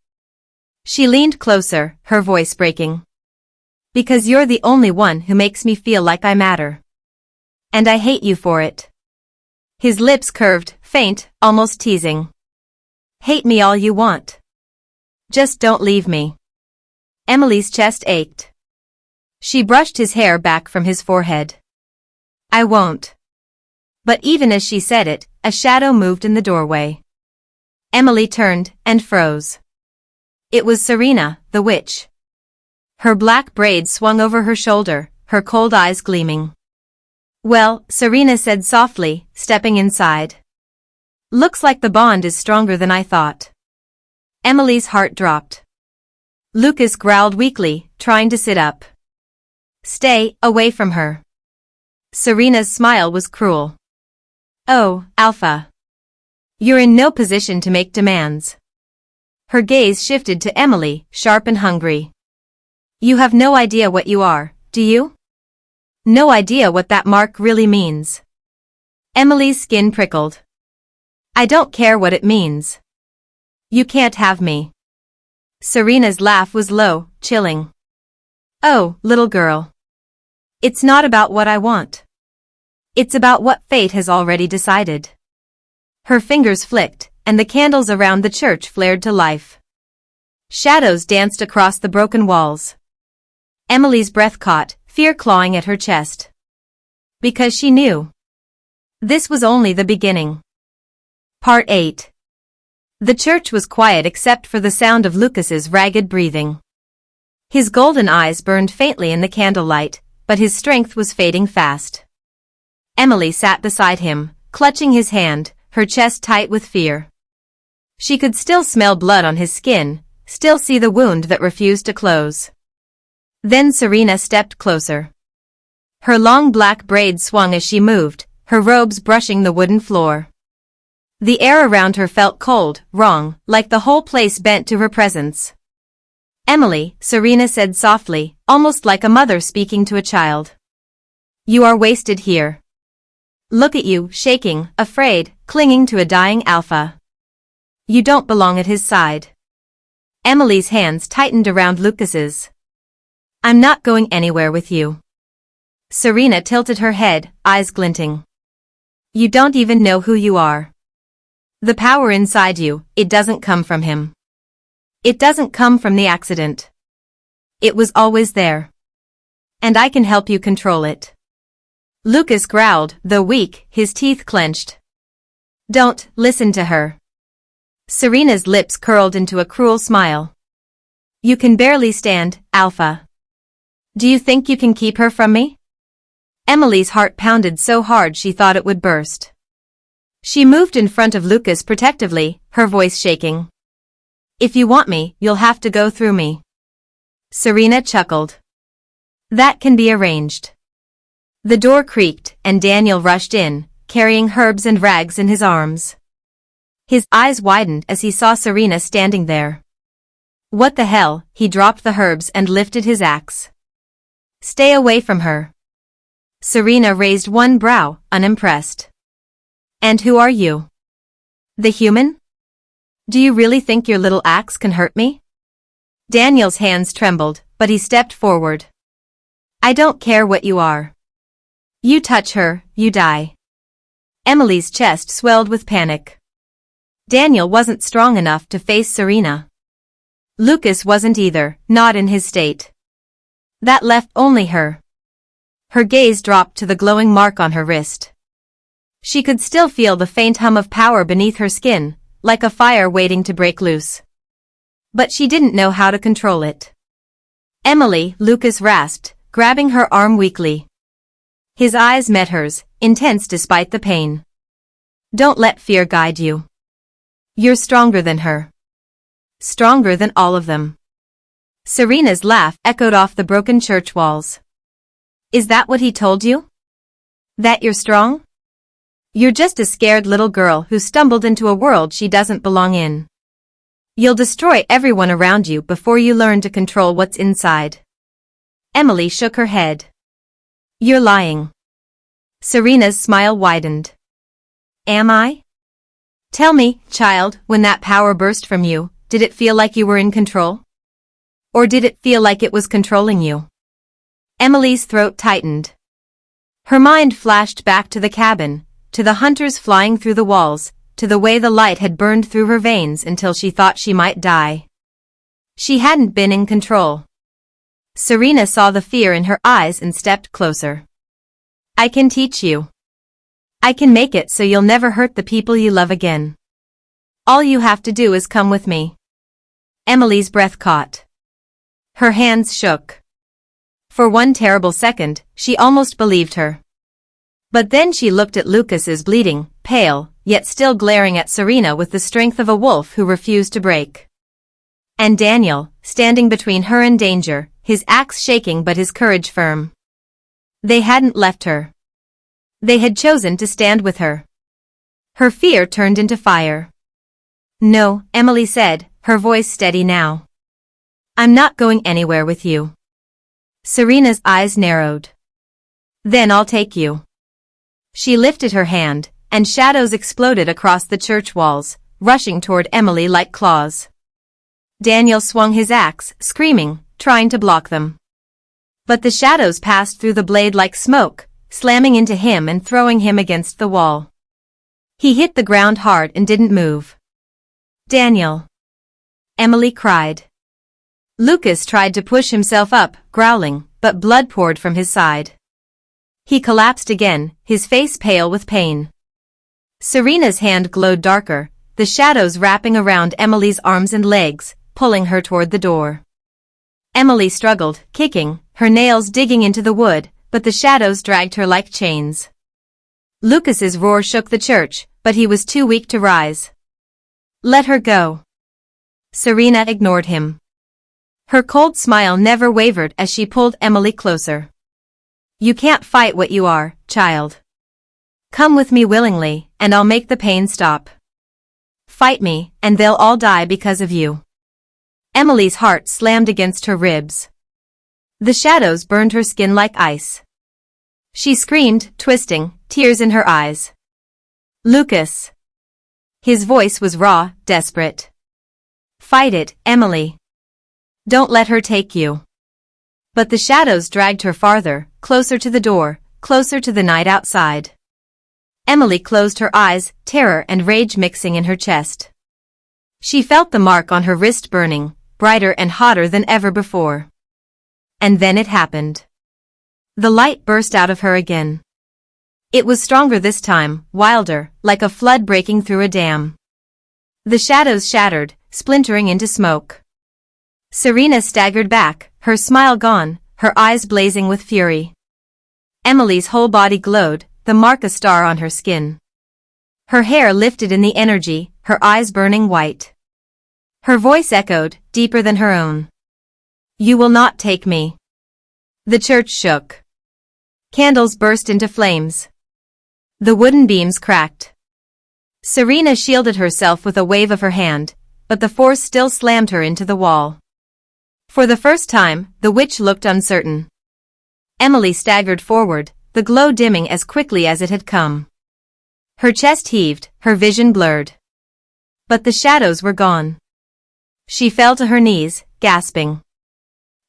She leaned closer, her voice breaking. Because you're the only one who makes me feel like I matter. And I hate you for it. His lips curved, faint, almost teasing. Hate me all you want. Just don't leave me. Emily's chest ached. She brushed his hair back from his forehead. I won't. But even as she said it, a shadow moved in the doorway. Emily turned and froze. It was Serena, the witch. Her black braids swung over her shoulder, her cold eyes gleaming. "Well," Serena said softly, stepping inside. "Looks like the bond is stronger than I thought." Emily's heart dropped. Lucas growled weakly, trying to sit up. "Stay away from her." Serena's smile was cruel. "Oh, Alpha. You're in no position to make demands." Her gaze shifted to Emily, sharp and hungry. "You have no idea what you are, do you? No idea what that mark really means." Emily's skin prickled. "I don't care what it means. You can't have me." Serena's laugh was low, chilling. "Oh, little girl. It's not about what I want. It's about what fate has already decided." Her fingers flicked, and the candles around the church flared to life. Shadows danced across the broken walls. Emily's breath caught, fear clawing at her chest. Because she knew. This was only the beginning. Part 8. The church was quiet except for the sound of Lucas's ragged breathing. His golden eyes burned faintly in the candlelight, but his strength was fading fast. Emily sat beside him, clutching his hand, her chest tight with fear. She could still smell blood on his skin, still see the wound that refused to close. Then Serena stepped closer. Her long black braids swung as she moved, her robes brushing the wooden floor. The air around her felt cold, wrong, like the whole place bent to her presence. "Emily," Serena said softly, almost like a mother speaking to a child. "You are wasted here. Look at you, shaking, afraid, clinging to a dying Alpha. You don't belong at his side." Emily's hands tightened around Lucas's. "I'm not going anywhere with you." Serena tilted her head, eyes glinting. "You don't even know who you are. The power inside you, it doesn't come from him. It doesn't come from the accident. It was always there. And I can help you control it." Lucas growled, though weak, his teeth clenched. "Don't listen to her." Serena's lips curled into a cruel smile. "You can barely stand, Alpha. Do you think you can keep her from me?" Emily's heart pounded so hard she thought it would burst. She moved in front of Lucas protectively, her voice shaking. "If you want me, you'll have to go through me." Serena chuckled. "That can be arranged." The door creaked, and Daniel rushed in, carrying herbs and rags in his arms. His eyes widened as he saw Serena standing there. "What the hell?" He dropped the herbs and lifted his axe. "Stay away from her." Serena raised one brow, unimpressed. "And who are you? The human? Do you really think your little axe can hurt me?" Daniel's hands trembled, but he stepped forward. "I don't care what you are. You touch her, you die." Emily's chest swelled with panic. Daniel wasn't strong enough to face Serena. Lucas wasn't either, not in his state. That left only her. Her gaze dropped to the glowing mark on her wrist. She could still feel the faint hum of power beneath her skin, like a fire waiting to break loose. But she didn't know how to control it. "Emily," Lucas rasped, grabbing her arm weakly. His eyes met hers, intense despite the pain. "Don't let fear guide you. You're stronger than her. Stronger than all of them." Serena's laugh echoed off the broken church walls. "Is that what he told you? That you're strong? You're just a scared little girl who stumbled into a world she doesn't belong in. You'll destroy everyone around you before you learn to control what's inside." Emily shook her head. "You're lying." Serena's smile widened. "Am I? Tell me, child, when that power burst from you, did it feel like you were in control? Or did it feel like it was controlling you?" Emily's throat tightened. Her mind flashed back to the cabin, to the hunters flying through the walls, to the way the light had burned through her veins until she thought she might die. She hadn't been in control. Serena saw the fear in her eyes and stepped closer. "I can teach you. I can make it so you'll never hurt the people you love again. All you have to do is come with me." Emily's breath caught. Her hands shook. For one terrible second, she almost believed her. But then she looked at Lucas's bleeding, pale, yet still glaring at Serena with the strength of a wolf who refused to break. And Daniel, standing between her and danger, his axe shaking but his courage firm. They hadn't left her. They had chosen to stand with her. Her fear turned into fire. "No," Emily said, her voice steady now. "I'm not going anywhere with you." Serena's eyes narrowed. "Then I'll take you." She lifted her hand, and shadows exploded across the church walls, rushing toward Emily like claws. Daniel swung his axe, screaming, trying to block them. But the shadows passed through the blade like smoke, slamming into him and throwing him against the wall. He hit the ground hard and didn't move. "Daniel!" Emily cried. Lucas tried to push himself up, growling, but blood poured from his side. He collapsed again, his face pale with pain. Serena's hand glowed darker, the shadows wrapping around Emily's arms and legs, pulling her toward the door. Emily struggled, kicking, her nails digging into the wood, but the shadows dragged her like chains. Lucas's roar shook the church, but he was too weak to rise. "Let her go." Serena ignored him. Her cold smile never wavered as she pulled Emily closer. "You can't fight what you are, child. Come with me willingly, and I'll make the pain stop. Fight me, and they'll all die because of you." Emily's heart slammed against her ribs. The shadows burned her skin like ice. She screamed, twisting, tears in her eyes. "Lucas!" His voice was raw, desperate. "Fight it, Emily. Don't let her take you." But the shadows dragged her farther, closer to the door, closer to the night outside. Emily closed her eyes, terror and rage mixing in her chest. She felt the mark on her wrist burning, brighter and hotter than ever before. And then it happened. The light burst out of her again. It was stronger this time, wilder, like a flood breaking through a dam. The shadows shattered, splintering into smoke. Serena staggered back, her smile gone, her eyes blazing with fury. Emily's whole body glowed, the mark a star on her skin. Her hair lifted in the energy, her eyes burning white. Her voice echoed, deeper than her own. "You will not take me." The church shook. Candles burst into flames. The wooden beams cracked. Serena shielded herself with a wave of her hand, but the force still slammed her into the wall. For the first time, the witch looked uncertain. Emily staggered forward, the glow dimming as quickly as it had come. Her chest heaved, her vision blurred. But the shadows were gone. She fell to her knees, gasping.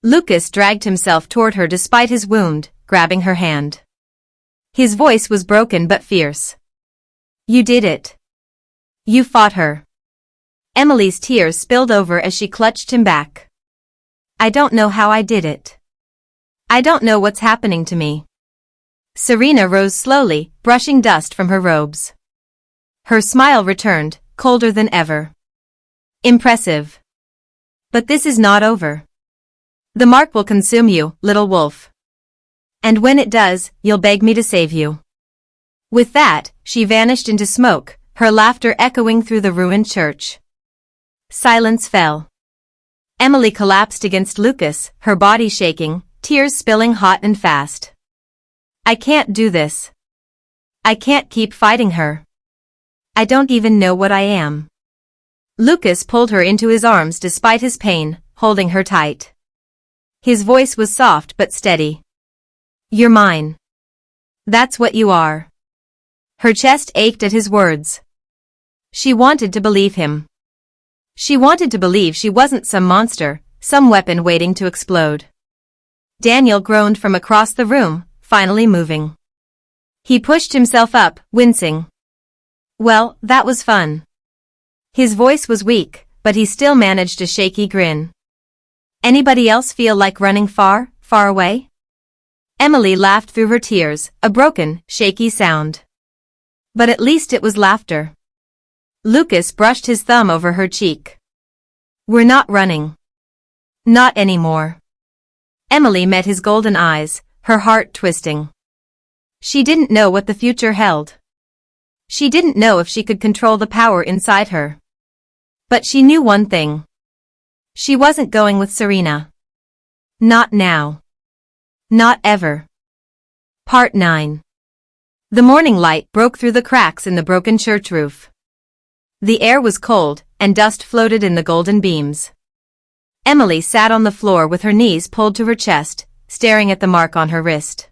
Lucas dragged himself toward her despite his wound, grabbing her hand. His voice was broken but fierce. "You did it. You fought her." Emily's tears spilled over as she clutched him back. "I don't know how I did it. I don't know what's happening to me." Serena rose slowly, brushing dust from her robes. Her smile returned, colder than ever. "Impressive. But this is not over. The mark will consume you, little wolf. And when it does, you'll beg me to save you." With that, she vanished into smoke, her laughter echoing through the ruined church. Silence fell. Emily collapsed against Lucas, her body shaking, tears spilling hot and fast. "I can't do this. I can't keep fighting her. I don't even know what I am." Lucas pulled her into his arms despite his pain, holding her tight. His voice was soft but steady. "You're mine. That's what you are." Her chest ached at his words. She wanted to believe him. She wanted to believe she wasn't some monster, some weapon waiting to explode. Daniel groaned from across the room, finally moving. He pushed himself up, wincing. "Well, that was fun." His voice was weak, but he still managed a shaky grin. "Anybody else feel like running far, far away?" Emily laughed through her tears, a broken, shaky sound. But at least it was laughter. Lucas brushed his thumb over her cheek. We're not running. Not anymore. Emily met his golden eyes, her heart twisting. She didn't know what the future held. She didn't know if she could control the power inside her. But she knew one thing. She wasn't going with Serena. Not now. Not ever. Part 9. The morning light broke through the cracks in the broken church roof. The air was cold, and dust floated in the golden beams. Emily sat on the floor with her knees pulled to her chest, staring at the mark on her wrist.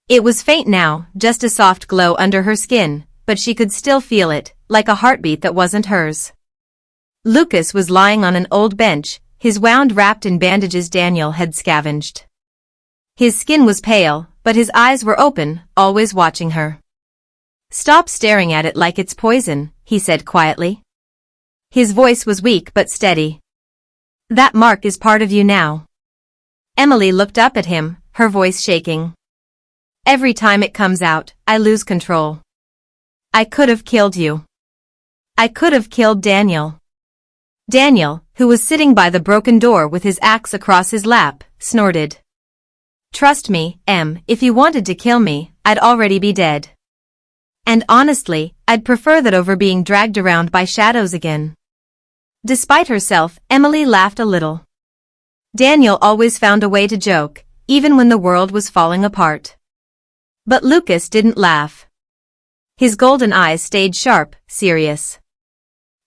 It was faint now, just a soft glow under her skin, but she could still feel it, like a heartbeat that wasn't hers. Lucas was lying on an old bench, his wound wrapped in bandages Daniel had scavenged. His skin was pale, but his eyes were open, always watching her. "Stop staring at it like it's poison," he said quietly. His voice was weak but steady. "That mark is part of you now." Emily looked up at him, her voice shaking. "Every time it comes out, I lose control. I could have killed you. I could have killed Daniel." Daniel, who was sitting by the broken door with his axe across his lap, snorted. "Trust me, Em, if you wanted to kill me, I'd already be dead. And honestly, I'd prefer that over being dragged around by shadows again." Despite herself, Emily laughed a little. Daniel always found a way to joke, even when the world was falling apart. But Lucas didn't laugh. His golden eyes stayed sharp, serious.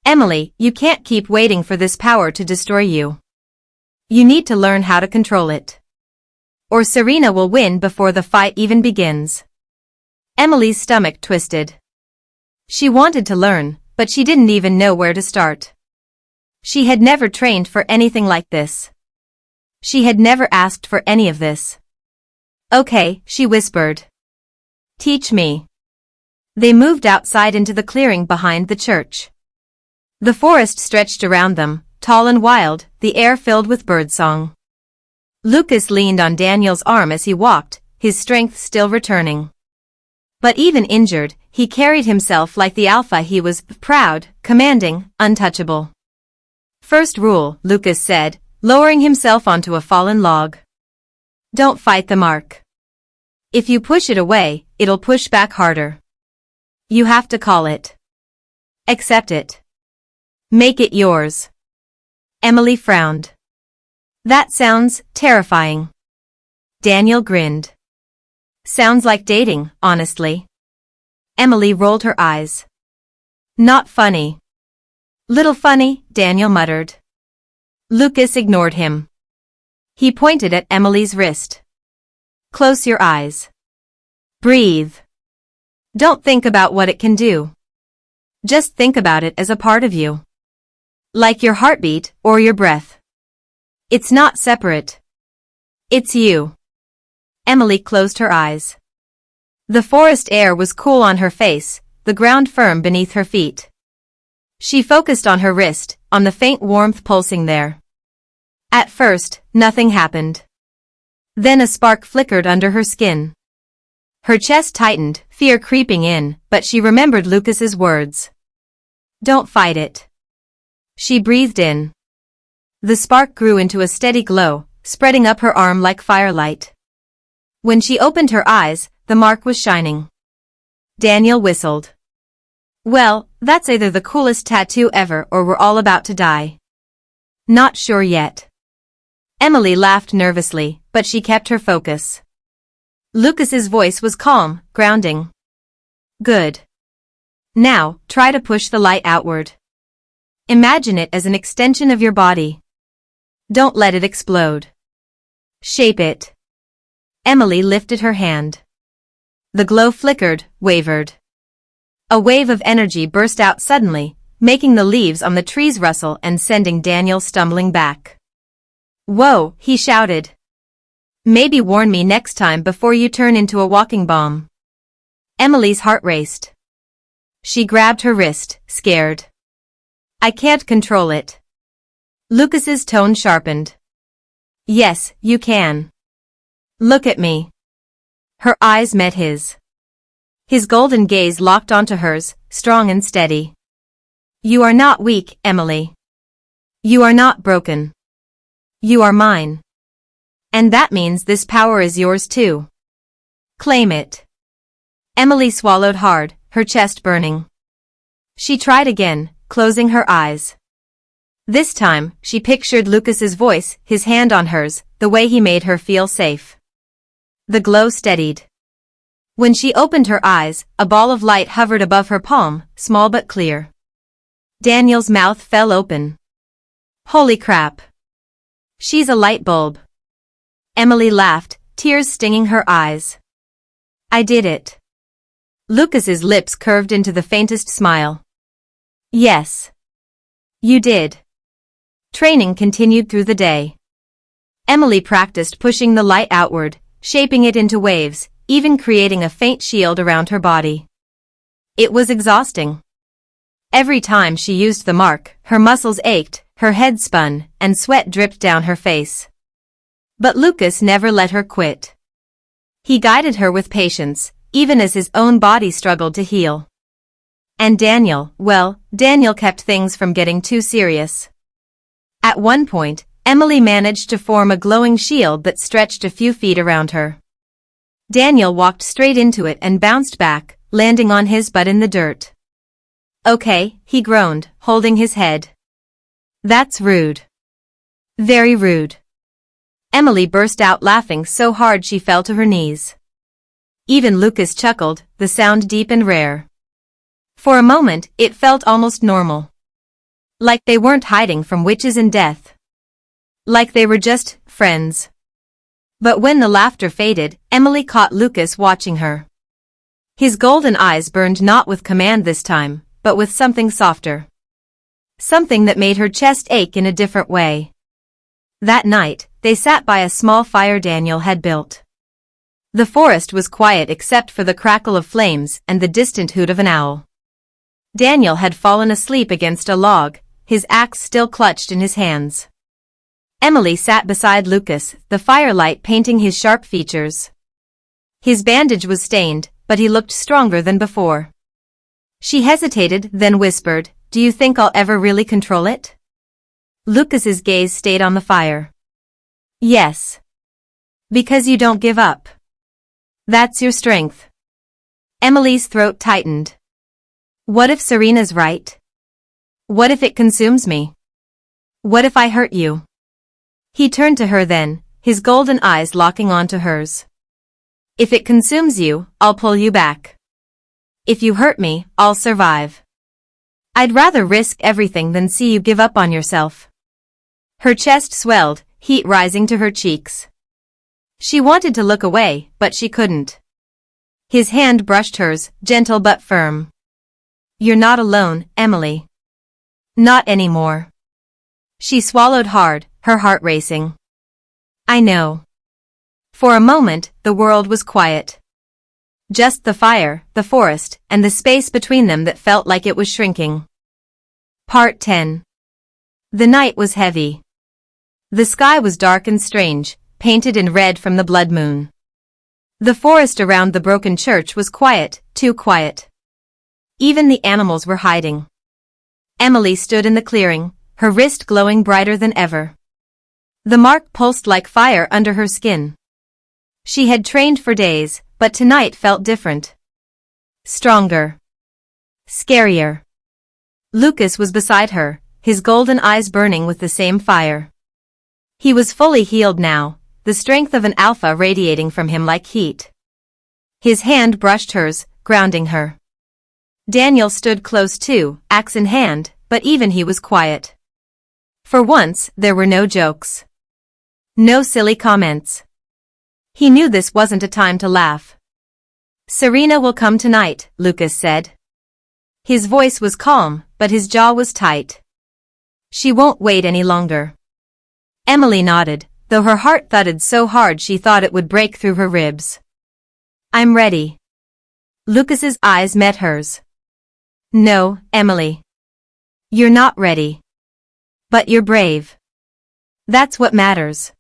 "Emily, you can't keep waiting for this power to destroy you. You need to learn how to control it. Or Serena will win before the fight even begins." Emily's stomach twisted. She wanted to learn, but she didn't even know where to start. She had never trained for anything like this. She had never asked for any of this. "Okay," she whispered. "Teach me." They moved outside into the clearing behind the church. The forest stretched around them, tall and wild, the air filled with birdsong. Lucas leaned on Daniel's arm as he walked, his strength still returning. But even injured, he carried himself like the alpha he was, proud, commanding, untouchable. "First rule," Lucas said, lowering himself onto a fallen log. "Don't fight the mark. If you push it away, it'll push back harder. You have to call it. Accept it. Make it yours." Emily frowned. "That sounds terrifying." Daniel grinned. "Sounds like dating, honestly." Emily rolled her eyes. "Not funny." "Little funny," Daniel muttered. Lucas ignored him. He pointed at Emily's wrist. "Close your eyes. Breathe. Don't think about what it can do. Just think about it as a part of you. Like your heartbeat or your breath. It's not separate. It's you." Emily closed her eyes. The forest air was cool on her face, the ground firm beneath her feet. She focused on her wrist, on the faint warmth pulsing there. At first, nothing happened. Then a spark flickered under her skin. Her chest tightened, fear creeping in, but she remembered Lucas's words. "Don't fight it." She breathed in. The spark grew into a steady glow, spreading up her arm like firelight. When she opened her eyes, the mark was shining. Daniel whistled. "Well, that's either the coolest tattoo ever or we're all about to die." "Not sure yet." Emily laughed nervously, but she kept her focus. Lucas's voice was calm, grounding. "Good. Now, try to push the light outward. Imagine it as an extension of your body. Don't let it explode. Shape it." Emily lifted her hand. The glow flickered, wavered. A wave of energy burst out suddenly, making the leaves on the trees rustle and sending Daniel stumbling back. "Whoa," he shouted. "Maybe warn me next time before you turn into a walking bomb." Emily's heart raced. She grabbed her wrist, scared. "I can't control it." Lucas's tone sharpened. "Yes, you can. Look at me." Her eyes met his. His golden gaze locked onto hers, strong and steady. "You are not weak, Emily. You are not broken. You are mine. And that means this power is yours too. Claim it. Emily swallowed hard, her chest burning. She tried again, closing her eyes. This time, she pictured Lucas's voice, his hand on hers, the way he made her feel safe. The glow steadied. When she opened her eyes, a ball of light hovered above her palm, small but clear. Daniel's mouth fell open. Holy crap. She's a light bulb. Emily laughed, tears stinging her eyes. I did it. Lucas's lips curved into the faintest smile. Yes. You did. Training continued through the day. Emily practiced pushing the light outward, shaping it into waves, even creating a faint shield around her body. It was exhausting. Every time she used the mark, her muscles ached, her head spun, and sweat dripped down her face. But Lucas never let her quit. He guided her with patience, even as his own body struggled to heal. And Daniel kept things from getting too serious. At one point, Emily managed to form a glowing shield that stretched a few feet around her. Daniel walked straight into it and bounced back, landing on his butt in the dirt. Okay, he groaned, holding his head. That's rude. Very rude. Emily burst out laughing so hard she fell to her knees. Even Lucas chuckled, the sound deep and rare. For a moment, it felt almost normal. Like they weren't hiding from witches and death. Like they were just friends. But when the laughter faded, Emily caught Lucas watching her. His golden eyes burned not with command this time, but with something softer. Something that made her chest ache in a different way. That night, they sat by a small fire Daniel had built. The forest was quiet except for the crackle of flames and the distant hoot of an owl. Daniel had fallen asleep against a log, his axe still clutched in his hands. Emily sat beside Lucas, the firelight painting his sharp features. His bandage was stained, but he looked stronger than before. She hesitated, then whispered, "Do you think I'll ever really control it?" Lucas's gaze stayed on the fire. Yes. Because you don't give up. That's your strength. Emily's throat tightened. What if Serena's right? What if it consumes me? What if I hurt you? He turned to her then, his golden eyes locking onto hers. If it consumes you, I'll pull you back. If you hurt me, I'll survive. I'd rather risk everything than see you give up on yourself. Her chest swelled, heat rising to her cheeks. She wanted to look away, but she couldn't. His hand brushed hers, gentle but firm. You're not alone, Emily. Not anymore. She swallowed hard, her heart racing. I know. For a moment, the world was quiet. Just the fire, the forest, and the space between them that felt like it was shrinking. Part 10. The night was heavy. The sky was dark and strange, painted in red from the blood moon. The forest around the broken church was quiet, too quiet. Even the animals were hiding. Emily stood in the clearing, her wrist glowing brighter than ever. The mark pulsed like fire under her skin. She had trained for days, but tonight felt different. Stronger. Scarier. Lucas was beside her, his golden eyes burning with the same fire. He was fully healed now, the strength of an alpha radiating from him like heat. His hand brushed hers, grounding her. Daniel stood close too, axe in hand, but even he was quiet. For once, there were no jokes. No silly comments. He knew this wasn't a time to laugh. Serena will come tonight, Lucas said. His voice was calm, but his jaw was tight. She won't wait any longer. Emily nodded, though her heart thudded so hard she thought it would break through her ribs. I'm ready. Lucas's eyes met hers. No, Emily. You're not ready. But you're brave. That's what matters.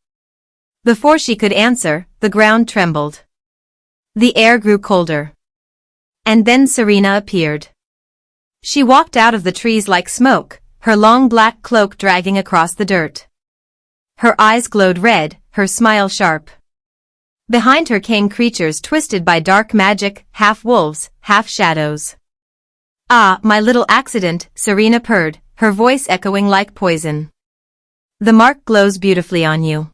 Before she could answer, the ground trembled. The air grew colder. And then Serena appeared. She walked out of the trees like smoke, her long black cloak dragging across the dirt. Her eyes glowed red, her smile sharp. Behind her came creatures twisted by dark magic, half wolves, half shadows. "Ah, my little accident," Serena purred, her voice echoing like poison. "The mark glows beautifully on you.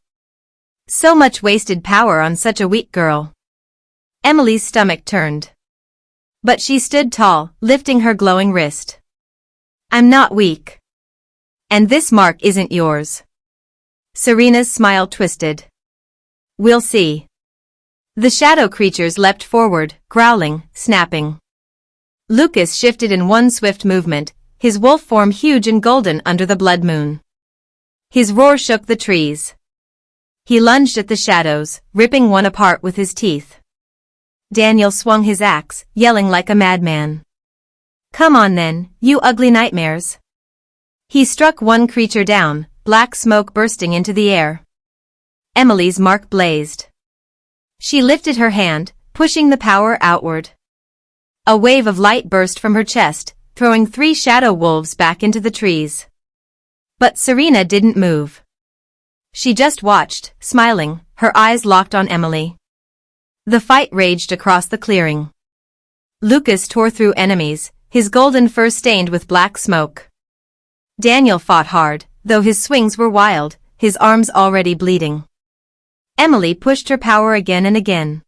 So much wasted power on such a weak girl." Emily's stomach turned. But she stood tall, lifting her glowing wrist. "I'm not weak. And this mark isn't yours." Serena's smile twisted. "We'll see." The shadow creatures leapt forward, growling, snapping. Lucas shifted in one swift movement, his wolf form huge and golden under the blood moon. His roar shook the trees. He lunged at the shadows, ripping one apart with his teeth. Daniel swung his axe, yelling like a madman. "Come on then, you ugly nightmares." He struck one creature down, black smoke bursting into the air. Emily's mark blazed. She lifted her hand, pushing the power outward. A wave of light burst from her chest, throwing 3 shadow wolves back into the trees. But Serena didn't move. She just watched, smiling, her eyes locked on Emily. The fight raged across the clearing. Lucas tore through enemies, his golden fur stained with black smoke. Daniel fought hard, though his swings were wild, his arms already bleeding. Emily pushed her power again and again.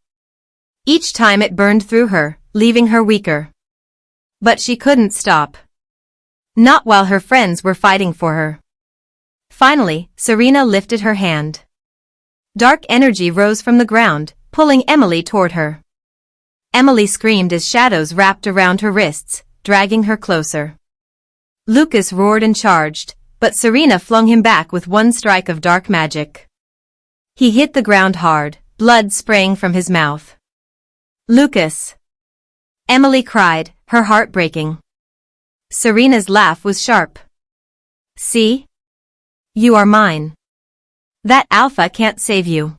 Each time it burned through her, leaving her weaker. But she couldn't stop. Not while her friends were fighting for her. Finally, Serena lifted her hand. Dark energy rose from the ground, pulling Emily toward her. Emily screamed as shadows wrapped around her wrists, dragging her closer. Lucas roared and charged, but Serena flung him back with one strike of dark magic. He hit the ground hard, blood spraying from his mouth. "Lucas!" Emily cried, her heart breaking. Serena's laugh was sharp. "See? You are mine. That alpha can't save you.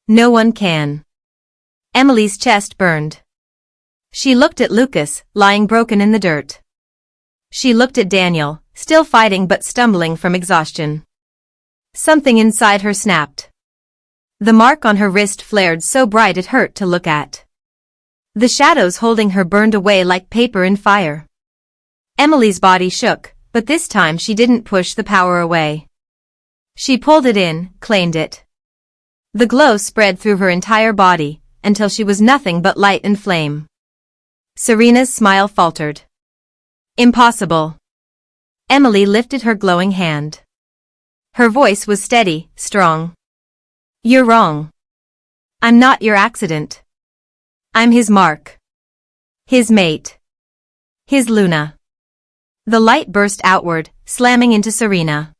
No one can." Emily's chest burned. She looked at Lucas, lying broken in the dirt. She looked at Daniel, still fighting but stumbling from exhaustion. Something inside her snapped. The mark on her wrist flared so bright it hurt to look at. The shadows holding her burned away like paper in fire. Emily's body shook, but this time she didn't push the power away. She pulled it in, claimed it. The glow spread through her entire body, until she was nothing but light and flame. Serena's smile faltered. "Impossible." Emily lifted her glowing hand. Her voice was steady, strong. "You're wrong. I'm not your accident. I'm his mark. His mate. His Luna." The light burst outward, slamming into Serena.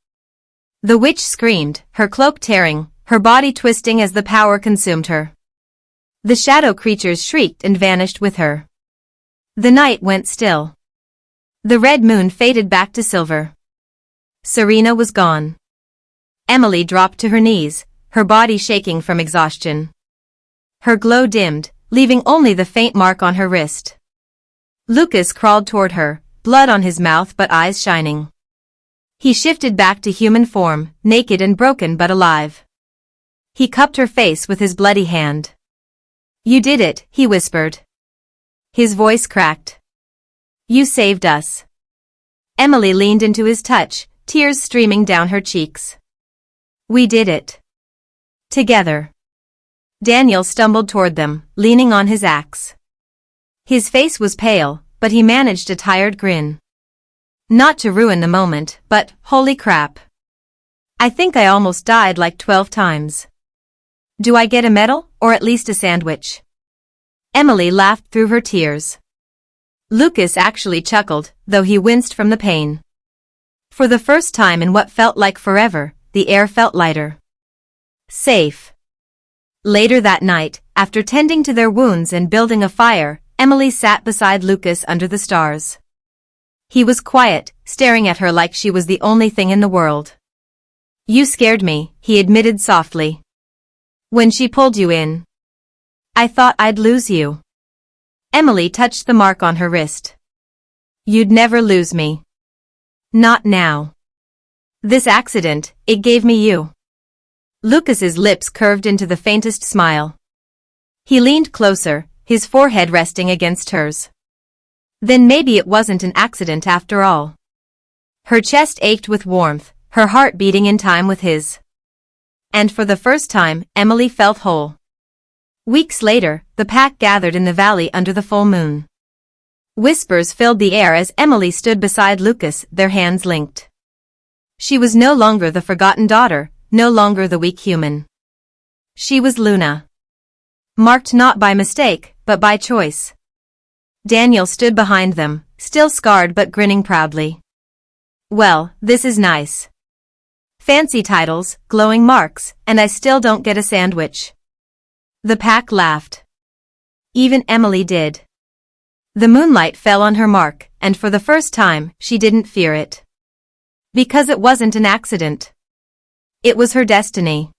The witch screamed, her cloak tearing, her body twisting as the power consumed her. The shadow creatures shrieked and vanished with her. The night went still. The red moon faded back to silver. Serena was gone. Emily dropped to her knees, her body shaking from exhaustion. Her glow dimmed, leaving only the faint mark on her wrist. Lucas crawled toward her, blood on his mouth but eyes shining. He shifted back to human form, naked and broken but alive. He cupped her face with his bloody hand. "You did it," he whispered. His voice cracked. "You saved us." Emily leaned into his touch, tears streaming down her cheeks. "We did it. Together." Daniel stumbled toward them, leaning on his axe. His face was pale, but he managed a tired grin. Not to ruin the moment, but, holy crap. I think I almost died like 12 times. Do I get a medal, or at least a sandwich? Emily laughed through her tears. Lucas actually chuckled, though he winced from the pain. For the first time in what felt like forever, the air felt lighter. Safe. Later that night, after tending to their wounds and building a fire, Emily sat beside Lucas under the stars. He was quiet, staring at her like she was the only thing in the world. "You scared me," he admitted softly. "When she pulled you in. I thought I'd lose you." Emily touched the mark on her wrist. "You'd never lose me." Not now. This accident, it gave me you. Lucas's lips curved into the faintest smile. He leaned closer, his forehead resting against hers. Then maybe it wasn't an accident after all. Her chest ached with warmth, her heart beating in time with his. And for the first time, Emily felt whole. Weeks later, the pack gathered in the valley under the full moon. Whispers filled the air as Emily stood beside Lucas, their hands linked. She was no longer the forgotten daughter, no longer the weak human. She was Luna. Marked not by mistake, but by choice. Daniel stood behind them, still scarred but grinning proudly. Well, this is nice. Fancy titles, glowing marks, and I still don't get a sandwich. The pack laughed. Even Emily did. The moonlight fell on her mark, and for the first time, she didn't fear it. Because it wasn't an accident. It was her destiny.